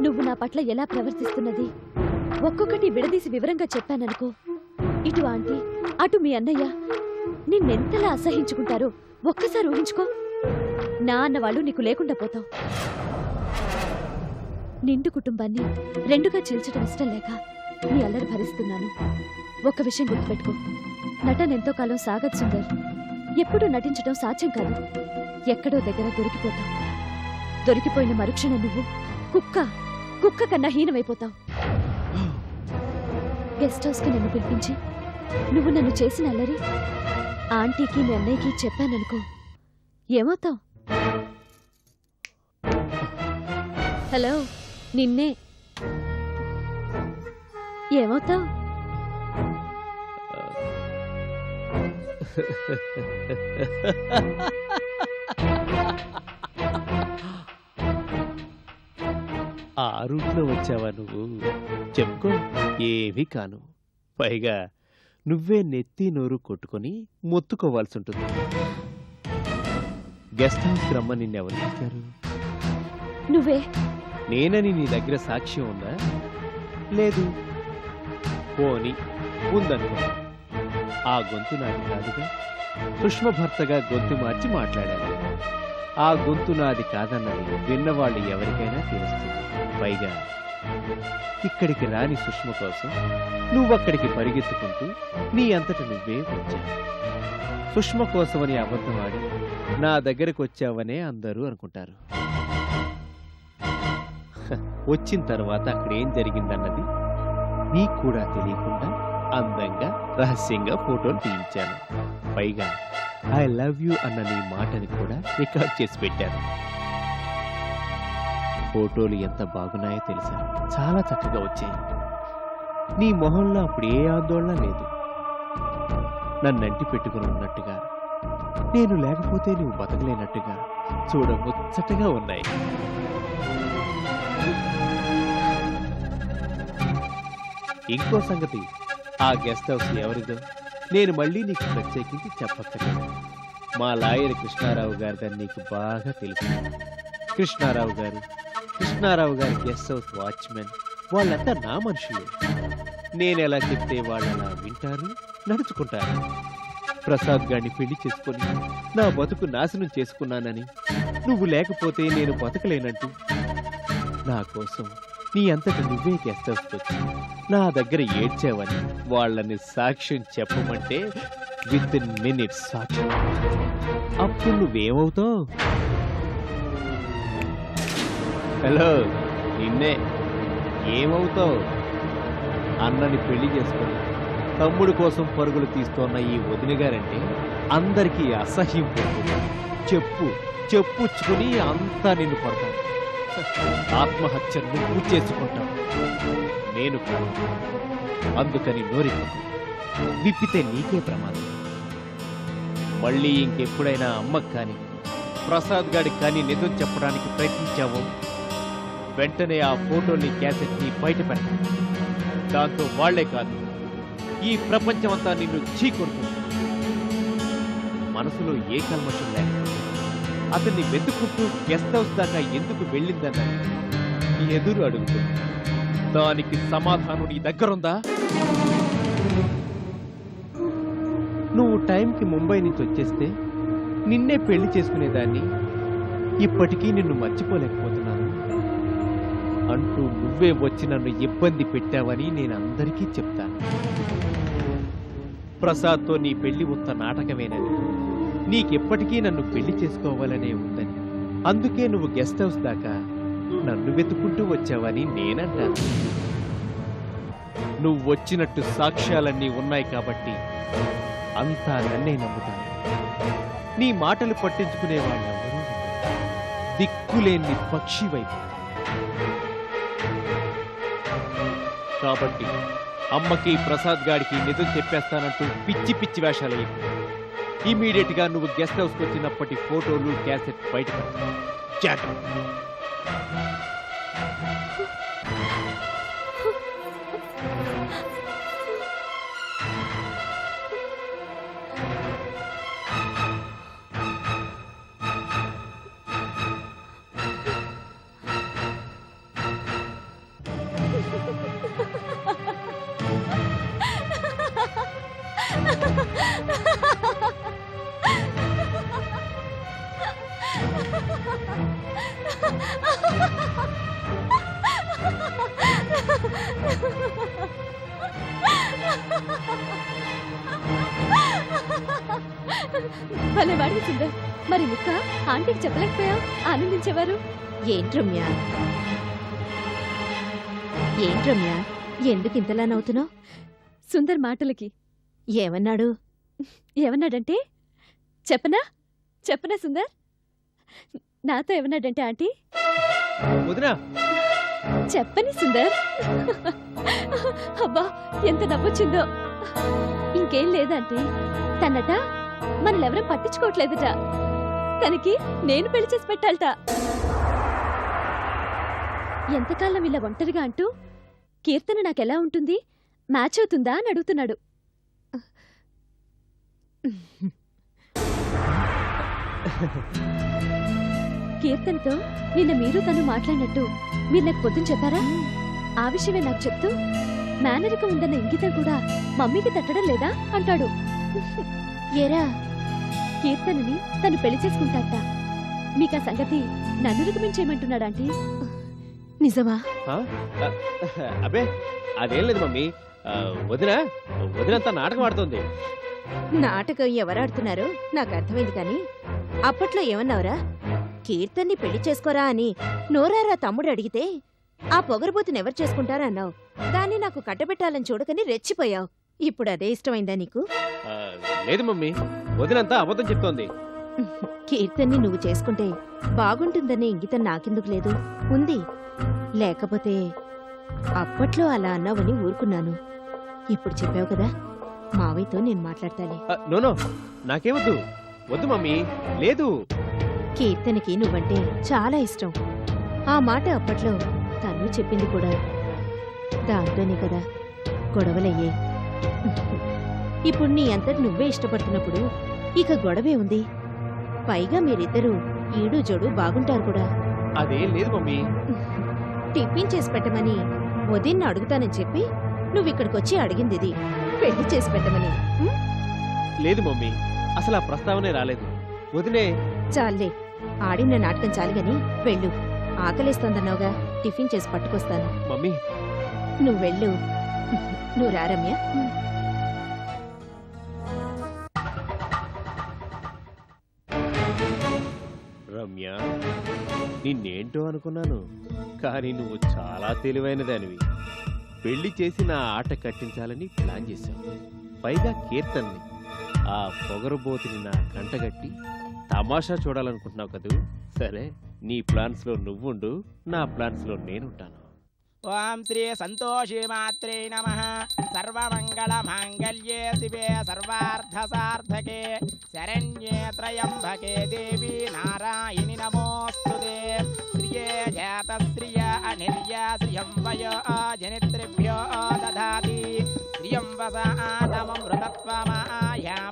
S6: నువ్వు నా పట్ల ఎలా ప్రవర్తిస్తున్నది ఒక్కొక్కటి విడదీసి వివరంగా చెప్పాననుకో, ఇటు ఆంటీ అటు మీ అన్నయ్య నిన్నెంతలా అసహించుకుంటారో ఒక్కసారి ఊహించుకో. నా అన్నవాళ్ళు నీకు లేకుండా పోతావు. నిండు కుటుంబాన్ని రెండుగా చీల్చడం ఇష్టం లేక నీ అల్లరి భరిస్తున్నాను. ఒక్క విషయం గుర్తుపెట్టుకో, నటన ఎంతో కాలం సాగదు సుందర్. ఎప్పుడూ నటించడం సాధ్యం కాదు. ఎక్కడో దగ్గర దొరికిపోతావు. దొరికిపోయిన మరుక్షణం నువ్వు కుక్క కన్నా హీనమైపోతావు. గెస్ట్ హౌస్కి నన్ను పిలిపించి నువ్వు నన్ను చేసిన అల్లరి ఆంటీకి మీ అన్నయ్యకి చెప్పాననుకో, ఏమవుతావు? హలో, నిన్నే. ఏమవుతావు?
S5: ఆ రూట్లో వచ్చావా నువ్వు? చెప్పుకో, ఏమీ కాను. పైగా నువ్వే నెత్తి నోరు కొట్టుకొని మొత్తుకోవాల్సి ఉంటుంది. గెస్ట్ హౌస్కి రమ్మని నిన్నెవరు చెప్పారు?
S6: నువ్వే.
S5: నేనని నీ దగ్గర సాక్ష్యం ఉందా? లేదు. పోని ఉందనుకో, ఆ గొంతు నాది కాదుగా. సుష్మ భర్తగా గొంతు మార్చి మాట్లాడాను. ఆ గొంతు నాది కాదన్నది విన్నవాళ్ళు ఎవరికైనా తెలుస్తుంది. పైగా ఇక్కడికి రాని సుష్మ కోసం నువ్వక్కడికి పరిగెత్తుకుంటూ నీ అంతట నువ్వే వచ్చావు. సుష్మ కోసమని అబద్ధమాడి నా దగ్గరకు వచ్చావనే అందరూ అనుకుంటారు. వచ్చిన తర్వాత అక్కడేం జరిగిందన్నది నీకు కూడా తెలియకుండా అందంగా రహస్యంగా ఫోటోలు తీయించాను. పైగా ఐ లవ్ యూ అన్న నీ మాటని కూడా రికార్డ్ చేసి పెట్టాను. ఫోటోలు ఎంత బాగున్నాయో తెలుసా? చాలా చక్కగా వచ్చాయి. నీ మొహంలో అప్పుడు ఏ ఆందోళన లేదు. నన్నంటి పెట్టుకుని ఉన్నట్టుగా, నేను లేకపోతే నువ్వు బతకలేనట్టుగా చూడ ముచ్చటగా ఉన్నాయి. ఇంకో సంగతి, ఆ గెస్ట్ హౌస్ ఎవరిదో నేను మళ్ళీ నీకు ప్రత్యేకించి చెప్పక్కర్లేదు. మా లాయర్ కృష్ణారావు గారిదని నీకు బాగా తెలుసు. కృష్ణారావు గారు గెస్ట్ హౌస్ వాచ్మెన్, వాళ్ళంతా నా మనుషులు. నేనెలా చెప్తే వాళ్ళు అలా వింటారు, నడుచుకుంటారు. ప్రసాద్ గారిని పెళ్లి చేసుకొని నా బతుకు నాశనం చేసుకున్నానని, నువ్వు లేకపోతే నేను బతకలేనంటూ నా కోసం నీ అంతట నువ్వే గెస్ట్ హౌస్కి వచ్చి నా దగ్గర ఏడ్చావని వాళ్ళని సాక్ష్యం చెప్పమంటే విత్ ఇన్ మినిట్స్ సాక్ష్యం. అప్పుడు నువ్వేమవుతావు? హలో, నిన్నే. ఏమవుతావు? అన్నని పెళ్లి చేసుకుని తమ్ముడు కోసం పరుగులు తీస్తోన్న ఈ వదిన గారంటే అందరికీ అసహ్యం పుడుతుంది. చెప్పుచ్చుకుని అంతా నిన్ను కొడతాను. ఆత్మహత్య నువ్వు చేసుకుంటావు, నేను కాదు. అందుకని నోరిప్పకు, విప్పితే నీకే ప్రమాదం. మళ్ళీ ఇంకెప్పుడైనా అమ్మకు కానీ ప్రసాద్ గాడికి కానీ నిజం చెప్పడానికి ప్రయత్నించావో వెంటనే ఆ ఫోటోని క్యాసెట్ని బయట పెట్టాలి. దాంతో వాళ్లే కాదు, ఈ ప్రపంచమంతా నిన్ను చీకొడుతుంది. మనసులో ఏ కల్మషం లేకపోతే అతన్ని వెతుక్కుంటూ గెస్ట్ హౌస్ దాకా ఎందుకు వెళ్ళిందన్నది నీ ఎదురు అడుగుతుంది. దానికి సమాధానం నీ దగ్గరుందా? నువ్వు టైంకి ముంబై నుంచి వచ్చేస్తే నిన్నే పెళ్లి చేసుకునేదాన్ని. ఇప్పటికీ నిన్ను మర్చిపోలేకపోతున్నాను అంటూ నువ్వే వచ్చి నన్ను ఇబ్బంది పెట్టావని నేను అందరికీ చెప్తాను. ప్రసాద్తో నీ పెళ్లి ఉత్త నాటకమేనని, నీకెప్పటికీ నన్ను పెళ్లి చేసుకోవాలనే ఉందని, అందుకే నువ్వు గెస్ట్ హౌస్ దాకా నన్ను వెతుక్కుంటూ వచ్చావని నేనంటాను. నువ్వు వచ్చినట్టు సాక్ష్యాలన్నీ ఉన్నాయి కాబట్టి అంతా నన్నే నమ్ముతాను. నీ మాటలు పట్టించుకునే వాళ్ళెవరూ దిక్కులేని పక్షి వైపు. కాబట్టి అమ్మకి ప్రసాద్ గాడికి నిజం చెప్పేస్తానంటూ పిచ్చి పిచ్చి వేషాలు ఇమీడియట్ గా నువ్వు గెస్ట్ హౌస్ కి వచ్చినప్పటి ఫోటోలు క్యాసెట్ బయట పెట్టాలి.
S6: భలే వాడి సుందర్. మరి ముక్క ఆంటీకి చెప్పలేకపోయావు, ఆనందించేవారు.
S10: ఏంట్రమ్యా ఎందుకు ఇంతలా నవ్వుతున్నావు?
S6: సుందర్ మాటలకి
S10: ఏమన్నాడు?
S6: ఏమన్నాడంటే చెప్పనా చెప్పనా సుందర్? నాతో ఏమన్నాడంటే ఆంటీ
S5: వదినా
S6: చెప్పని సుందర్. అబ్బా ఎంత నవ్వొచ్చిందో. ఇంకేం లేదంటీ, తనట మనల్ెవరూ పట్టించుకోవట్లేదట, తనకి నేను పెళ్లి చేసి పెట్టాలట. ఎంతకాలం ఇలా ఒంటరిగా అంటూ కీర్తన నాకెలా ఉంటుంది, మ్యాచ్ అవుతుందా అని అడుగుతున్నాడు. కీర్తనతో నిన్న మీరు తను మాట్లాడినట్టు మీరు నాకు పొద్దున చెప్పారా? ఆ విషయమే నాకు చెప్తూ మేనరికం ఉందన్న ఇంగితం కూడా మమ్మీకి తట్టడం లేదా అంటాడు.
S10: ఏరా,
S6: కీర్తనని తను పెళ్లి చేసుకుంటాట. మీకా సంగతి నన్ను రుకమించేయమంటున్నాడాంటీ.
S10: నిజమా?
S5: అబే అదేం లేదు మమ్మీ. వదినంతా నాటకం ఆడుతుంది.
S10: నాటకం ఎవరాడుతున్నారో నాకు అర్థమైంది, కానీ అప్పట్లో ఏమన్నావురా? కీర్తన్ని పెళ్లి చేసుకోరా అని నోరారా తమ్ముడు అడిగితే ఆ పొగరబోతుని ఎవరు చేసుకుంటారా అన్నావు. దాన్ని నాకు కట్టబెట్టాలని చూడకని రెచ్చిపోయావు. ఇప్పుడు అదే ఇష్టమైందా నీకు?
S5: లేదు మమ్మీ, వదినంతా అబద్ధం చెప్తోంది.
S10: కీర్తన్ని నువ్వు చేసుకుంటే బాగుంటుందనే ఇంగితం నాకెందుకు లేదు? ఉంది. లేకపోతే అప్పట్లో అలా అన్నావని ఊరుకున్నాను. ఇప్పుడు చెప్పావు కదా, మావయ్యతో నేను మాట్లాడతాలే.
S5: నోనో, నాకేవద్దు. వద్దు మమ్మీ, లేదు.
S10: కీర్తనకి నువ్వంటే చాలా ఇష్టం. ఆ మాట అప్పట్లో తను చెప్పింది కూడా. దాంతోనే కదా గొడవలయ్యే. ఇప్పుడు నీ అంతటి నువ్వే ఇష్టపడుతున్నప్పుడు ఇక గొడవే ఉంది. పైగా మీరిద్దరూ ఈడు జోడు బాగుంటారు కూడా.
S5: అదేం లేదు మమ్మీ.
S10: టిఫిన్ చేసి పెట్టమని వదిన్ని అడుగుతానని చెప్పి నువ్విక్కడికొచ్చి అడిగింది ఇది, పెళ్లి చేసి పెట్టమని.
S5: లేదు మమ్మీ, అసలు ఆ ప్రస్తావనే రాలేదు. వదినే
S10: చాలే, ఆడిన నాటకం చాలు గాని వెళ్ళు. ఆకలిస్తోందన్నావుగా, టిఫిన్ చేసి పట్టుకొస్తాను.
S5: మమ్మీ
S10: నువ్వు వెళ్ళు. నువ్వు రా రమ్య.
S5: రమ్య, నిన్నేంటో అనుకున్నాను, కానీ నువ్వు చాలా తెలివైన దానివి. పెళ్లి చేసి నా ఆట కట్టించాలని ప్లాన్ చేశావు. పైగా కీర్తన్ని, ఆ పొగరుబోతుని నా కంటగట్టి తమాషా చూడాలనుకుంటున్నావు కదూ. సరే, నీ ప్లాన్స్ లో నువ్వుండు, నా ప్లాన్స్ లో నేనుంటాను.
S11: ఓం శ్రీ సంతోషి మాత్రే నమః. సర్వమంగళ మాంగళ్యే శివే సర్వార్థ సార్థకే శరణ్యే త్రయంబకే దేవి నారాయణి నమోస్తుతే. శ్రియే జాత శ్రియ అనిర్య శ్రియం వయో జనిత్రిభ్యో దధాతి. శ్రియం వసామృతత్వమాయా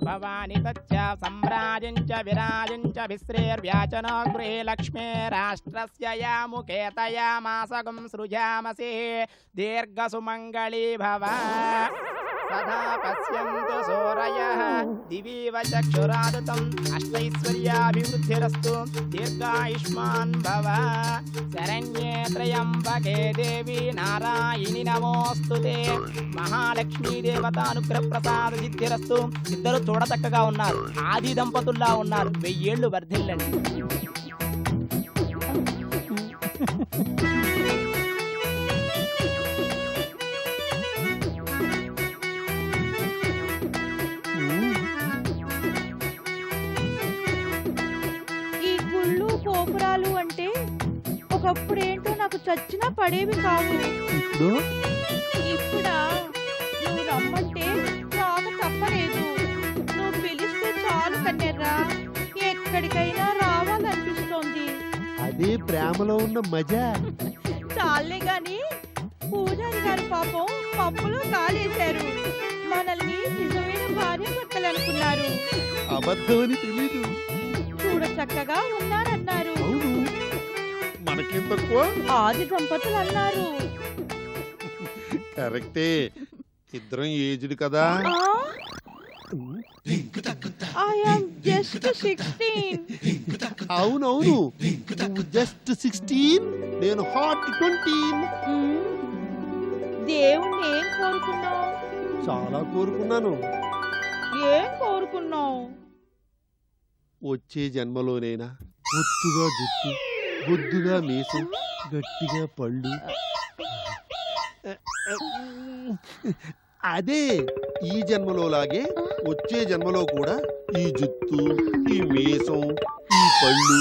S11: భవాని తచ్చ సమ్రాజం చ విరాజం చ విశ్రేర్వ్యాచనో గృహే లక్ష్మే రాష్ట్రస్య యాముఖే తయామాసగం సృజామసి. దీర్ఘసుమంగళీ భవ. తథా పశ్యంతు సూరయః దివీవ చక్షురాదతం అష్టైశ్వర్యాభివృద్ధిరస్తు. దీర్ఘాయుష్మాన్ భవ. శరణ్యే త్రయంబకే దేవి నారాయణి నమోస్తుతే. మహాలక్ష్మీ దేవత అనుగ్రహ ప్రసాద సిద్ధిరస్తు. ఇద్దరు చూడచక్కగా ఉన్నారు, ఆది దంపతుల్లా ఉన్నారు. 1000 ఏళ్లు వర్ధిల్లండి.
S2: ఈ గుళ్ళు గోపురాలు అంటే ఒకప్పుడు ఏంటో నాకు చచ్చినా పడేవి కావు.
S1: ఇప్పుడు
S2: ఇప్పుడా నువ్వు రమ్మంటే రాక తప్పలేదు. నువ్వు పిలిస్తే చాలు కన్నెర్రా, ఎక్కడికైనా రావాలనిపిస్తోంది.
S1: అదే ప్రేమలో ఉన్న మజా.
S2: చాలే గాని పూజారి గారు పాపం పప్పులో కాలేశారు. మనల్ని నిజమైన భార్య భర్తలు అనుకున్నారు.
S1: అబద్ధమని తెలీదు.
S2: చూడ చక్కగా ఉన్నారన్నారు.
S1: అవును, మనకేం తక్కువ.
S2: ఆది దంపతులు అన్నారు.
S1: కరెక్టే, ఇద్దరం ఏజ్డ్ కదా.
S2: I am just 16.
S1: అవునవును, నువ్వు జస్ట్ 16, నేను హాట్ 20.
S2: దేవుణ్ణి ఏం కోరుకున్నావు?
S1: చాలా కోరుకున్నాను.
S2: ఏం కోరుకున్నావు?
S1: వచ్చే జన్మలోనైనా ఒత్తుగా జుట్టు, బొద్దుగా మీసం, గట్టిగా పళ్ళు. అదే, ఈ జన్మలోలాగే వచ్చే జన్మలో కూడా ఈ జుత్తు, ఈ మీసం, ఈ పళ్ళు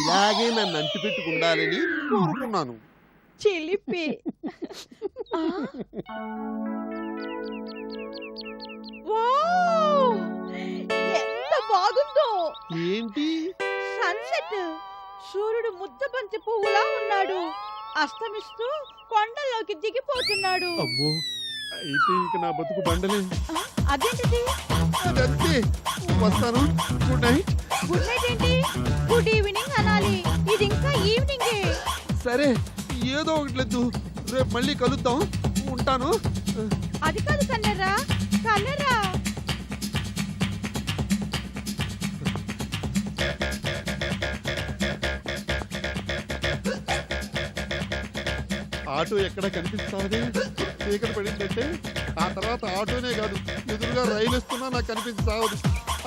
S1: ఇలాగే నన్ను అంటి పెట్టుకుండాలని కోరుకున్నాను.
S2: చిలిపి. వావ్! ఎంత బాగుందో.
S1: ఏంటి?
S2: సన్సెట్. సూర్యుడు ముద్దబంతి పువ్వులా ఉన్నాడు. అస్తమిస్తూ కొండల్లోకి దిగిపోతున్నాడు.
S1: అమ్మో, అయితే ఇక నా బతుకు బండలే.
S2: అదేంటిది?
S1: అదంతే. వస్తాను. Good night.
S2: గుడ్ నైట్ ఏంటి? గుడ్ ఈవినింగ్ అనాలి. ఇది ఇంకా ఈవినింగే.
S1: సరే, ఏదో ఒకటి లేదు. రేపు మళ్ళీ కలుద్దాం. ఉంటాను.
S2: అది కాదు కన్నెర్రా, కన్నెర్రా.
S1: ఆటో ఎక్కడ కనిపిస్తాది? చీకటి పడిందంటే ఆ తర్వాత ఆటోనే కాదు, ఎదురుగా రైలు వస్తున్నా నాకు కనిపించావదు.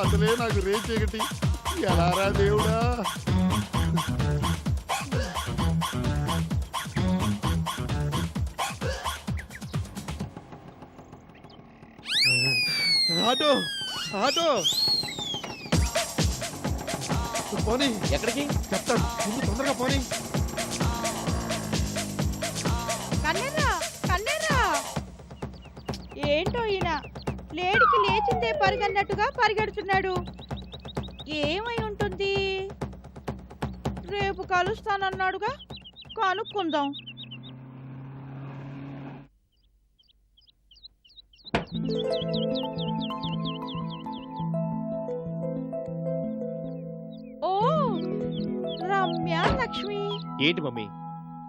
S1: అసలే నాకు రే చీకటి. ఎలారా దేవుడా. ఆటో, ఆటో పోనీ.
S11: ఎక్కడికి?
S1: చెప్తాను, ముందు తొందరగా పోనీ.
S2: కన్నెర్రా, కన్నెర్రా. ఏంటో ఈయన లేడికి లేచిందే పరిగెన్నట్టుగా పరిగెడుతున్నాడు. ఏమై ఉంటుంది? రేపు కలుస్తానన్నాడుగా, కనుక్కుందాం. ఓ, రమ్య లక్ష్మి.
S5: ఏంటి మమ్మీ,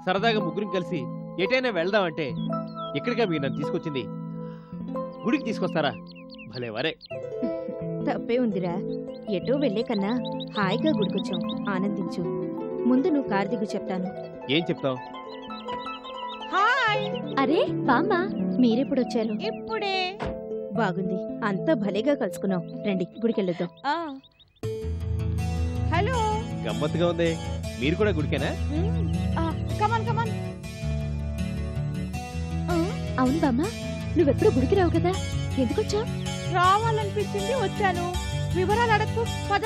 S5: సరదాగా ముగ్గురం కలిసి ఎటైనా వెళ్దామంటే ఎక్కడికా మీరు నన్ను తీసుకొచ్చింది? గుడికి తీసుకొస్తారా? భలే వరే.
S10: తప్పే ఉందిరా. ఎటో వెళ్లే కన్నా హాయిగా గుడికొచ్చాం, ఆనందించు. ముందు నువ్వు కారు దిగు, చెప్తాను.
S5: ఏం చెప్తావు?
S2: హాయ్.
S10: అరే బామ్మ, మీరెప్పుడొచ్చారు?
S2: ఇప్పుడే.
S10: బాగుంది, అంతా భలేగా కలుసుకున్నాం. రండి గుడికెళ్ళొద్దాం.
S2: హలో.
S5: గమ్మత్తుగా ఉంది. మీరు కూడా గుడికేనా?
S2: కమాన్ కమాన్.
S6: అవును బామ్మ, నువ్వెప్పుడు గుడికి రావు కదా, ఎందుకొచ్చావు?
S2: రావాలనిపించింది, వచ్చాను. వివరాలు అడగకు పద.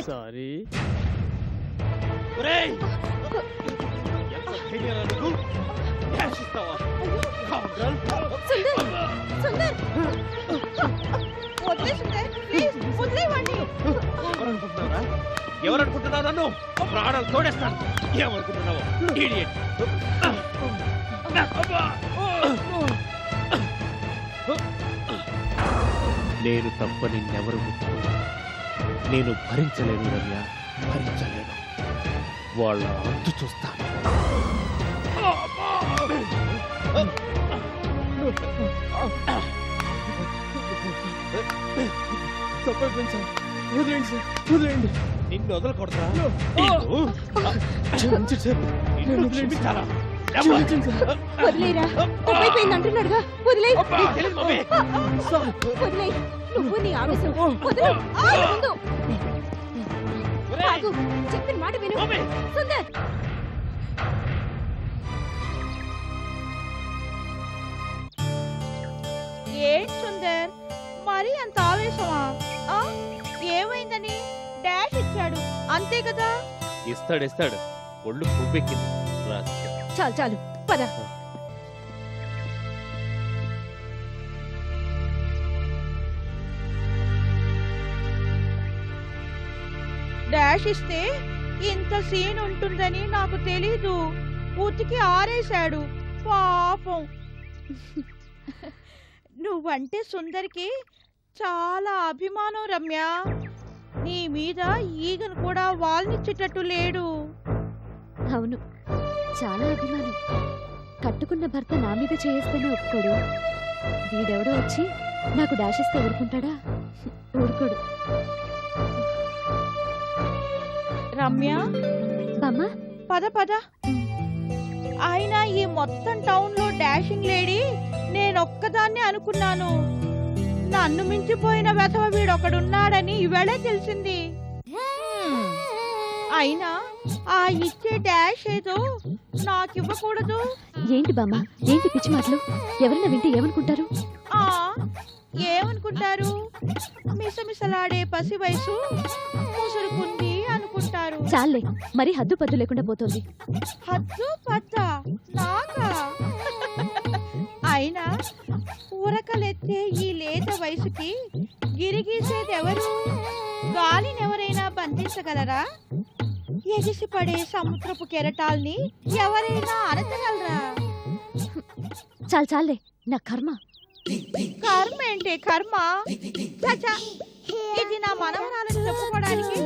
S5: సారీ.
S2: సుందర్, వదిలే సుందర్, ప్లీజ్ వదిలేవాడిని.
S5: ఎవరనుకుంటున్నావు నన్ను? ప్రాణాలు తోడేస్తాను. ఏమనుకుంటున్నావు? ఇడియట్. నేను తప్ప నిన్నెవరు ముట్టుకున్నా నేను భరించలేను రమ్య, భరించలేను. వాళ్ళ అంతు చూస్తాను. నిన్ను వదలకూడదా? నిన్ను క్షమించాలా?
S2: వదిలేరా, తప్పైపోయింది అంటున్నాడుగా, వదిలే. వదిలే, నువ్వు నీ ఆవేశం వదిలే. ఆగు ముందు. ఆగు, చెప్పిన మాట విను. సుందర్, ఏంటి సుందర్, మరీ అంత ఆవేశమా? ఏమైందని? డాష్ ఇచ్చాడు అంతే కదా.
S5: ఇస్తాడు. ఒళ్ళు పువ్వెక్కింది.
S2: చాలు చాలు, పద. డాష్ ఇస్తే ఇంత సీన్ ఉంటుందని నాకు తెలీదు. ఉతికి ఆరేశాడు పాపం. నువ్వంటే సుందరికి చాలా అభిమానం రమ్య. నీ మీద ఈగను కూడా వాల్నిచ్చేటట్టు లేడు.
S6: అవును, చాలా అభిమానం. కట్టుకున్న భర్త నా మీద చేయేస్తేనే ఒప్పుకోడు. వీడెవడో వచ్చి నాకు డాష్ ఇస్తే ఊరుకుంటాడా? ఊరుకోడు.
S2: రమ్య,
S6: బామ్మ,
S2: పద పద. అయినా ఈ మొత్తం టౌన్ లో డాషింగ్ లేడీ నేనొక్కదాన్నే అనుకున్నాను. నన్ను మించిపోయిన వెధవ వీడొకడున్నాడని ఇవాళే తెలిసింది. అయినా ఆ ఇచ్చే డాష్ ఏదో నాకివ్వకూడదు.
S6: ఏంటి బామ్మ, ఏంటి పిచ్చి మాటలు? ఎవరైనా వింటే ఏమనుకుంటారు?
S2: ఏమనుకుంటారు? మిసమిసలాడే పసి వయసు ముసురుకుంది అనుకుంటారు.
S6: చాలే, మరి హద్దు పద్దు లేకుండా పోతుంది.
S2: హద్దు పద్ద నాకా? అయినా ఉరకలెత్తే ఈ లేత వయసుకి గిరిగీసేదెవరు? గాలినెవరైనా బంధించగలరా? ఎగిసిపడే సముద్రపు కెరటాల్ని ఎవరైనా అనచగలరా?
S6: చాలే, నా కర్మ.
S2: కర్మ ఏంటే కర్మ? చచ్చా, ఇది నా మనవరాలని చెప్పుకోవడానికి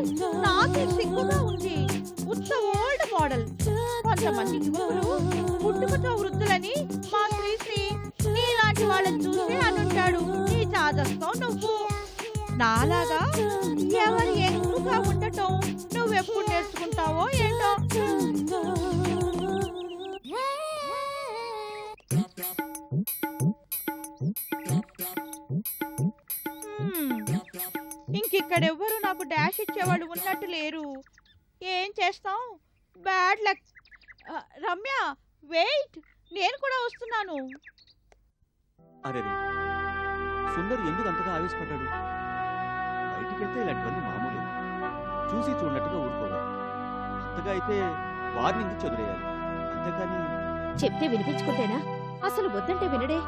S2: నాకే సిగ్గుగా ఉంది. ఉత్త ఓల్డ్ మోడల్. కొంతమంది యువకులు పుట్టుకతో వృద్ధులని మా శ్రీశ్రీ నీలాంటి వాళ్ళని చూసి అనుంటాడు. నీ చాదస్తం నువ్వు. నాలాగా ఎవరు ఎక్కువగా ఉండటం నువ్వెప్పుడు నేర్చుకుంటావో ఏంటో. ఇంకిక్కడెవ్వరు నాకు డాష్ ఇచ్చేవాళ్ళు ఉన్నట్టు లేరు. ఏం చేస్తాం? Bad luck. రమ్య, వెయిట్, నేను కూడా వస్తున్నాను.
S9: అరే సుందర్ ఎందుకు అంతగా ఆవేశపడ్డాడు? బయటికి వెళ్తే ఇలాంటివన్నీ మామూలే. చూసి చూడనట్టుగా ఊరుకోవాలి. అంతగా అయితే వార్నింగ్ చదివేయాలి. అంతేకాని
S10: చెప్తే వినిపించుకుంటేనా? అసలు వద్దంటే వినడే.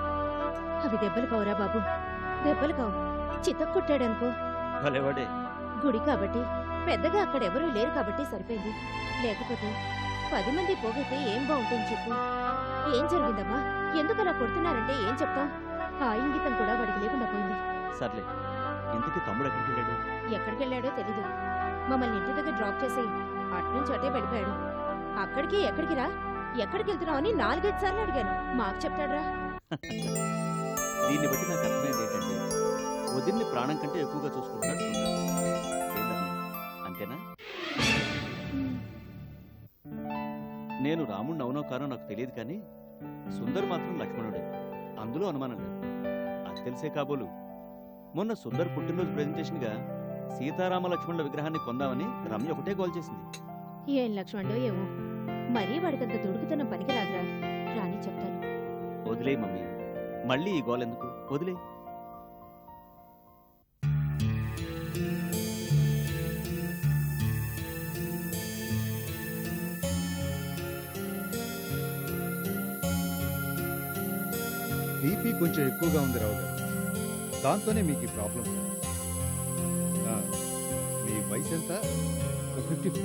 S10: అవి దెబ్బలు కావురా బాబు, దెబ్బలు కావు. చితక్కొట్టాడనుకో.
S9: భలేవాడే.
S10: గుడి కాబట్టి, పెద్దగా అక్కడెవరూ లేరు కాబట్టి సరిపోయింది. లేకపోతే 10 మంది పోగైతే ఏం బాగుంటుంది చెప్పు. ఏం జరిగిందమ్మా? ఎందుకలా కొడుతున్నారంటే ఏం చెప్తాం? ఆ ఇంగితం కూడా వాడికి లేకుండా పోయింది.
S9: సర్లే, ఇంతకీ తమ్ముడు ఎక్కడికి వెళ్ళాడు?
S10: ఎక్కడికెళ్ళాడో తెలీదు. మమ్మల్ని ఇంటి దగ్గర డ్రాప్ చేసి అట్నుంచి అటే వెళ్ళిపోయాడు. అక్కడికి ఎక్కడికి రా, ఎక్కడికి వెళ్తున్నావు అని 4-5 సార్లు అడిగాను. మాకు చెప్తాడ్రా.
S9: దీన్ని బట్టి నాకు అర్థమైంది ఏంటంటే వదిన్ని ప్రాణం కంటే ఎక్కువగా చూసుకుంటున్నాడు సుందర్. ఏంటమ్మా, అంతేనా? నేను రాముడిని అవునో కానో నాకు తెలియదు, కానీ సుందర్ మాత్రం లక్ష్మణుడే, అందులో అనుమానం లేదు. అది తెలిసే కాబోలు మొన్న సుందర్ పుట్టినరోజు ప్రెజెంటేషన్గా సీతారామ లక్ష్మణుల విగ్రహాన్ని కొందామని రమ్య ఒకటే గోల్ చేసింది.
S10: ఏం లక్ష్మణుడో ఏమో, మరీ వాడికంత దుడుకుతున్న పనికి రాదురా. రాని చెప్తాను.
S9: వదిలే మమ్మీ, మళ్ళీ ఈ గోల్ ఎందుకు, వదిలే.
S4: బీపీ కొంచెం ఎక్కువగా ఉంది రావు గారు, దాంతోనే మీకు ఈ ప్రాబ్లం. మీ వయసు ఎంత? 55.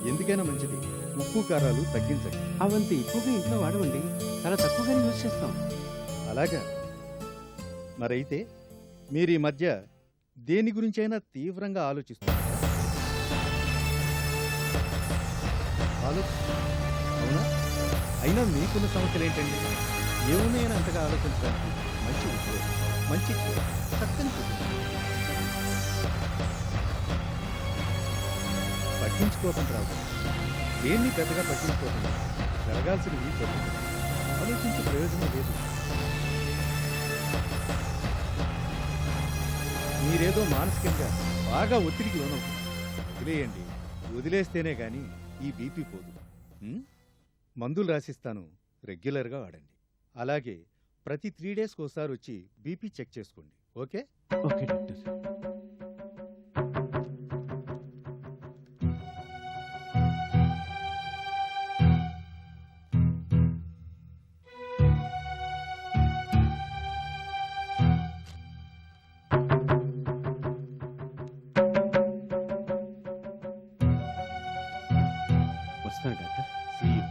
S4: ఎందుకైనా మంచిది ఉప్పు కారాలు తగ్గించండి.
S7: అవంత ఎక్కువగా ఇంట్లో వాడవండి, చాలా తక్కువగానే యూజ్ చేస్తాం.
S4: అలాగా? మరైతే మీరు ఈ మధ్య దేని గురించైనా తీవ్రంగా ఆలోచిస్తున్నారు? అవునా? అయినా మీకున్న సమస్యలు ఏంటండి? ఏమున్నాయని అంతగా ఆలోచించడానికి? మంచి ఉద్యోగం, మంచి చీర, చక్కని కుటుంబం. పట్టించుకోవటం రాదు, దేన్ని పెద్దగా పట్టించుకోవటం. జరగాల్సినవి జరుగుతుంది, ఆలోచించే ప్రయోజనం లేదు. మీరేదో మానసికంగా బాగా ఒత్తిడికి లోనవుతుంది. వదిలేయండి, వదిలేస్తేనే గాని ఈ బీపీ పోదు. మందులు రాసిస్తాను, రెగ్యులర్గా వాడండి. అలాగే ప్రతి 3 డేస్కి ఒకసారి వచ్చి బీపీ చెక్ చేసుకోండి. ఓకే?
S7: Okay doctor. వస్తాను డాక్టర్.
S4: See you.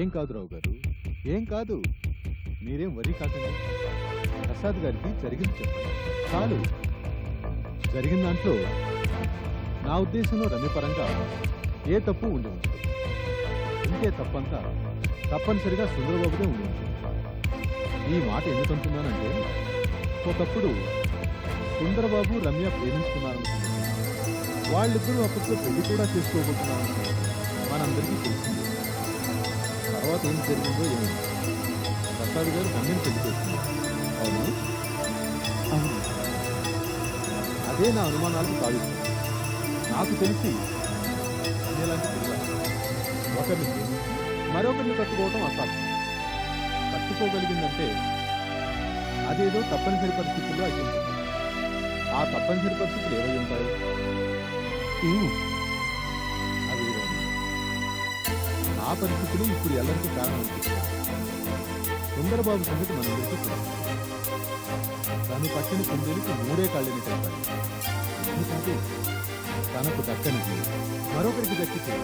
S4: ఏం కాదు రావు గారు, ఏం కాదు. మీరేం వరి కాకండి. ప్రసాద్ గారికి జరిగింది చెప్పండి చాలు. జరిగిన దాంట్లో నా ఉద్దేశంలో రమ్యపరంగా ఏ తప్పు ఉండి ఉంటుంది. ఉంటే తప్పంతా తప్పనిసరిగా సుందరబాబుదే ఉండి ఉంటుంది. ఈ మాట ఎందుకు అంటున్నానంటే, ఒకప్పుడు సుందరబాబు రమ్య ప్రేమించుకున్నారనుకున్నాను. వాళ్ళిద్దరూ అప్పట్లో పెళ్లి కూడా చేసుకోబోతున్నారనుకున్నాను. మనందరికీ తెలిసిందే. తర్వాత ఏం జరిగిందో ఏమో. ప్రసాద్ గారు రమ్యను పెళ్లి చేసుకున్నారు. అవును,
S7: అవును.
S4: అదే నా అనుమానాలకు కావిస్తుంది. నాకు తెలిసి ఇలాంటి పిల్ల ఒకరిని ప్రేమించి మరొకరిని కట్టుకోవడం అసాధ్యం. కట్టుకోగలిగిందంటే అదేదో తప్పనిసరి పరిస్థితుల్లో అయి ఉంటుంది. ఆ తప్పనిసరి పరిస్థితులు ఏవై ఉంటాయి?
S7: ఏమో.
S4: అవి నా పరిస్థితులు ఇప్పుడు ఎల్లరికీ కారణం అనిపిస్తుంది. సుందరబాబు సంగతి మనందరికీ తెలుసు. తను పట్టిన కుందేలికి 3 కాళ్ళని చెప్పాలి. ఎందుకంటే తనకు దక్కనిది మరొకరికి దక్కితే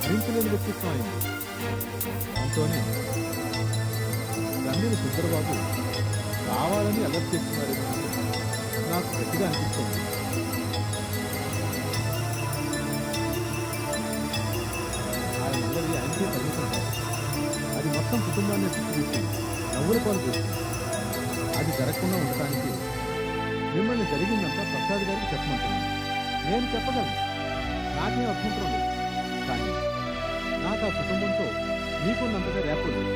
S4: భరించలేని వ్యక్తిత్వం అయింది. దాంతోనే రమ్యను సుందరబాబు కావాలని అలర్ట్ చేస్తున్నారేమో నాకు గట్టిగా అనిపిస్తుంది. ఆయన అందరి ఆయనకే పరిమితం. అది మొత్తం కుటుంబాన్ని చూసి నవ్వుల పాలు చేస్తుంది. అది జరగకుండా ఉండటానికి మిమ్మల్ని జరిగిందంతా ప్రసాద్ గారికి చెప్పమంటున్నాను. నేను చెప్పగలను, నాకేం అభ్యంతరం లేదు. కానీ నాకు ఆ కుటుంబంతో మీకున్నంతగా రేపలేదు.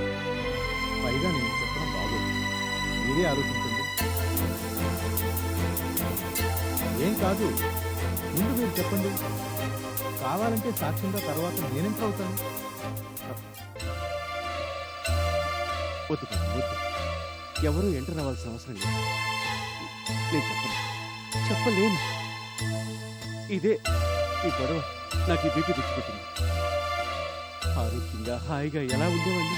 S4: పైగా నేను చెప్పడం బాగోదు. మీరే ఆలోచించండి. ఏం కాదు, ముందు మీరు చెప్పండి. కావాలంటే సాక్ష్యంగా తర్వాత నేనెంత అవుతాను?
S7: వద్దు బాబు, వద్దు. ఎవరూ ఎంటర్ అవ్వాల్సిన అవసరం లేదు. నేను చెప్పలేను. ఇదే ఈ గొడవ నాకు ఈ బీపీ తెచ్చిపెట్టింది. ఆరోగ్యంగా హాయిగా ఎలా ఉండేవాడిని